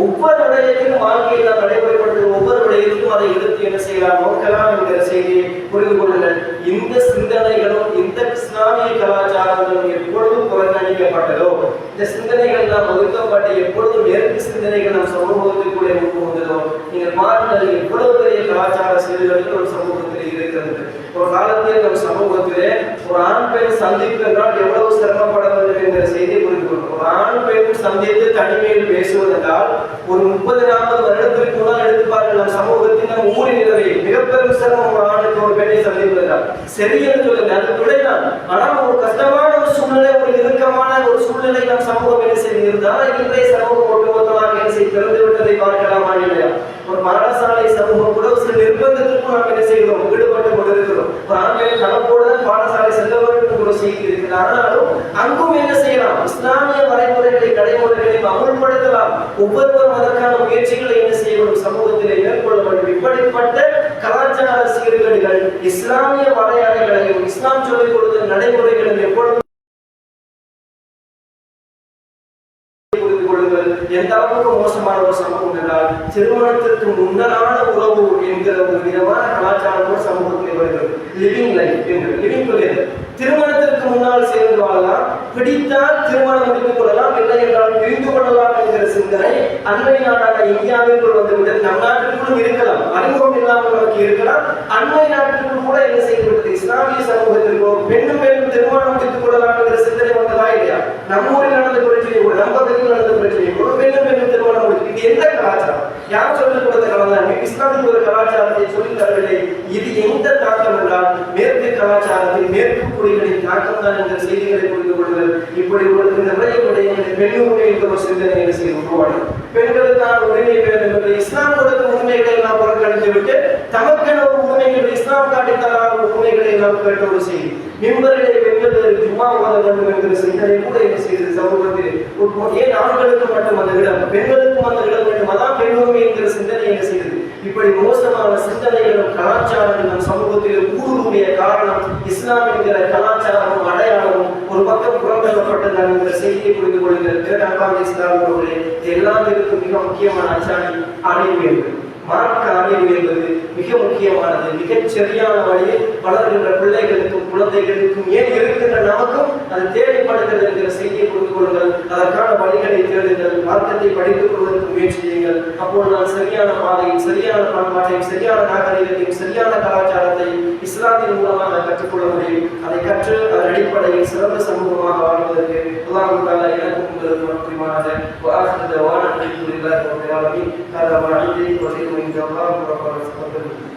ஒவ்வொரு விடயத்திலும் வாழ்க்கையை நாம் நடைமுறைப்படுத்தும் ஒவ்வொரு விடயத்திலும் அதை எடுத்து என்ன செய்யலாம், நோக்கலாம் என்கிற செய்தியை புரிந்து கொள்ளுங்கள். இந்த சிந்தனைகளும் இந்த இஸ்லாமிய கலாச்சாரங்களும் எப்பொழுதும் புறக்கணிக்கப்பட்டதோ, இந்த சிந்தனைகள் நாம் ஒதுக்கப்பட்டு எப்பொழுதும் மேற்கு சிந்தனைகள் நம் சமூகத்துக்குள்ளே உட்புகுந்ததோ, நீங்கள் பாருங்கள் எவ்வளவு பெரிய கலாச்சார செயல்கள் ஒரு சமூகத்தில் இருக்கிறது. ஒரு காலத்தில் நம் சமூகத்திலே ஒரு ஆண் பெண் சந்திப்பு என்றால் எவ்வளவு சிரமப்பட வேண்டும் என்கிற செய்தியை புரிந்து கொள்ளும். ஒரு ஆண் பெண் சந்தித்து தனிமையில் பேசுவதென்றால் ஒரு 30-40 வருடத்திற்கு முன்னால் எடுத்துப்பார்கள். நம் சமூகத்தில் நம் ஊரின் நிலையில் மிகப்பெரும் சிரமம் ஒரு ஆணுக்கு ஒரு பெண்ணை சந்திப்பதென்றால் சரி என்று சொல்லுங்க, அது துணைதான். ஆனால் ஒரு கஷ்டமான ஒரு சூழ்நிலை, ஒரு இறுக்கமான ஒரு சூழ்நிலை நம் சமூகம் என்ன செய்திருந்தால் இன்றைய சமூகம் ஒட்டுமொத்தமாக என்ன செய்து திறந்து விட்டதை பார்க்கலாமா இல்லையா? ஒரு பாடசாலை சமூகம் கூட சில நிர்பந்தத்திற்கும் நாம் என்ன செய்கிறோம், ஈடுபட்டு கொண்டிருக்கிறோம். ஒரு ஆண்கள் கலப்போடு பாடசாலை செல்ல வேண்டும் ஒரு செய்தி இருக்கிறது. ஆனாலும் அங்கும் என்ன செய்யலாம், இஸ்லாமிய வரைமுறைகளை நடைமுறைகளை அமல்படுத்தலாம். ஒவ்வொருவரும் அதற்கான முயற்சிகளை என்ன செய்யணும், சமூகத்தில் மேற்கொள்ள வேண்டும். இப்படிப்பட்ட கலாச்சார சீர்கேடுகள் இஸ்லாமிய வரையறைகளையும் இஸ்லாம் சொல்லிக் கொடுத்த நடைமுறைகளையும் எப்பொழுதும் எந்த அளவுக்கு மோசமான ஒரு சமூகம் என்றால் திருமணத்திற்கு முன்னரான உறவு என்கிற ஒரு விதமான கலாச்சாரம் சமூகத்தில் வருகிறது. லிவிங் லைஃப், லிவிங் டுகெதர், சேர்ந்து வாழலாம், பிடித்தால் திருமணம் முடித்துக் கொள்ளலாம், இல்லை என்றால் பிரிந்து கொள்ளலாம் என்கிற சிந்தனை அண்மை நாடான இந்தியாவிற்குள் வந்துவிட்டது. நம் நாட்டிற்குள்ளும் இருக்கலாம், அறிமுகம் இல்லாமல் நமக்கு இருக்கலாம். அண்மை நாட்டிற்குள் கூட என்ன செய்துவிட்டது, இஸ்லாமிய சமூகத்திற்கோ பெண்ணும் பெண்ணும் திருமணம் முடித்துக் கொள்ளலாம் என்கிற சிந்தனை வந்ததா இல்லையா? நம்ம ஊரில் நடந்த பிரச்சனை கூட, நம்ம பகுதியில் நடந்த பிரச்சனை கூட பெண்ணும் பெண்ணும் திருமணம் முடித்து, இது எந்த கலாச்சாரம்? யார் சொல்லிக் கொடுத்த கலாச்சாரம்? இஸ்லாமிக் ஒரு கலாச்சாரத்தை சொல்லித் தரவில்லை. இது எந்த தாக்கம் என்றால் மேற்கு கலாச்சாரத்தில் மேற்கு குடிகளின் தாக்கம் தான் என்ற செய்திகளை புரிந்து கொள்ளுங்கள். இப்படி உங்களுக்கு நிறைய விடயங்களில் பெண் உரிமை என்ற ஒரு சிந்தனை என்ன செய்து உருவாடும். பெண்களுக்கான உரிமை வேண்டும் என்று இஸ்லாம் கொடுத்த உரிமைகளை எல்லாம் புறக்கணித்து விட்டு தமக்கென ஒரு உரிமைகள் இஸ்லாம் காட்டித்தரான உரிமைகளை எல்லாம் கேட்ட ஒரு செய்தி. மிம்பரிலே பெண்கள் ஜும்மா ஓத வேண்டும் என்கிற சிந்தனை கூட என்ன செய்தது சமூகத்தில். ஏன் ஆண்களுக்கு மட்டும் அந்த இடம், பெண்களுக்கும் அந்த இடம் வேண்டும், அதான் பெண் உரிமை என்கிற சிந்தனை என்ன செய்தது. இப்படி மோசமான சிந்தனைகளும் கலாச்சாரங்கள் நம் சமூகத்தில் ஊடுருவிய காரணம் இஸ்லாம் என்கிற கலாச்சாரமும் அடையாளமும் ஒரு பக்கம் புறந்தள்ளப்பட்டதான் என்கிற செய்தியை புரிந்து கொள்கிறது. இஸ்லாமிய எல்லாத்திற்கும் மிக முக்கியமான அச்சாணி அறிவு என்பது, மார்க்க அறிவு என்பது மிக முக்கியமானது. மிகச் சரியான வழியில் வளர்கின்ற பிள்ளைகளுக்கும் குழந்தைகளுக்கும் ஏன் இருக்கின்ற நமக்கும் அது தேவைப்படுகிறது என்கிற செய்தியை புரிந்து கொள்ளுங்கள். அதற்கான வழிகளை தேடுங்கள், மார்க்கத்தை படித்துக் கொள்வதற்கு முயற்சி செய்யுங்கள். அப்போது நான் சரியான பாதையில், சரியான பண்பாட்டையும், சரியான நாகரிகத்தையும், சரியான கலாச்சாரத்தை இஸ்லாத்தின் மூலமாக கற்றுக்கொள்ள முடியும். அதை கற்று அதன் அடிப்படையில் சிறந்த சமூகமாக வாழ்வதற்கு அல்லாஹ் தஆலா எனக்கும் உங்களுக்கு புரிவானாக. வாஹிரு தஅவானா அல்ஹம்துலில்லாஹி ரப்பில் ஆலமீன். ஹாதா வ அன்தி வ ஸல்லல்லாஹு அலைஹி வஸல்லம்.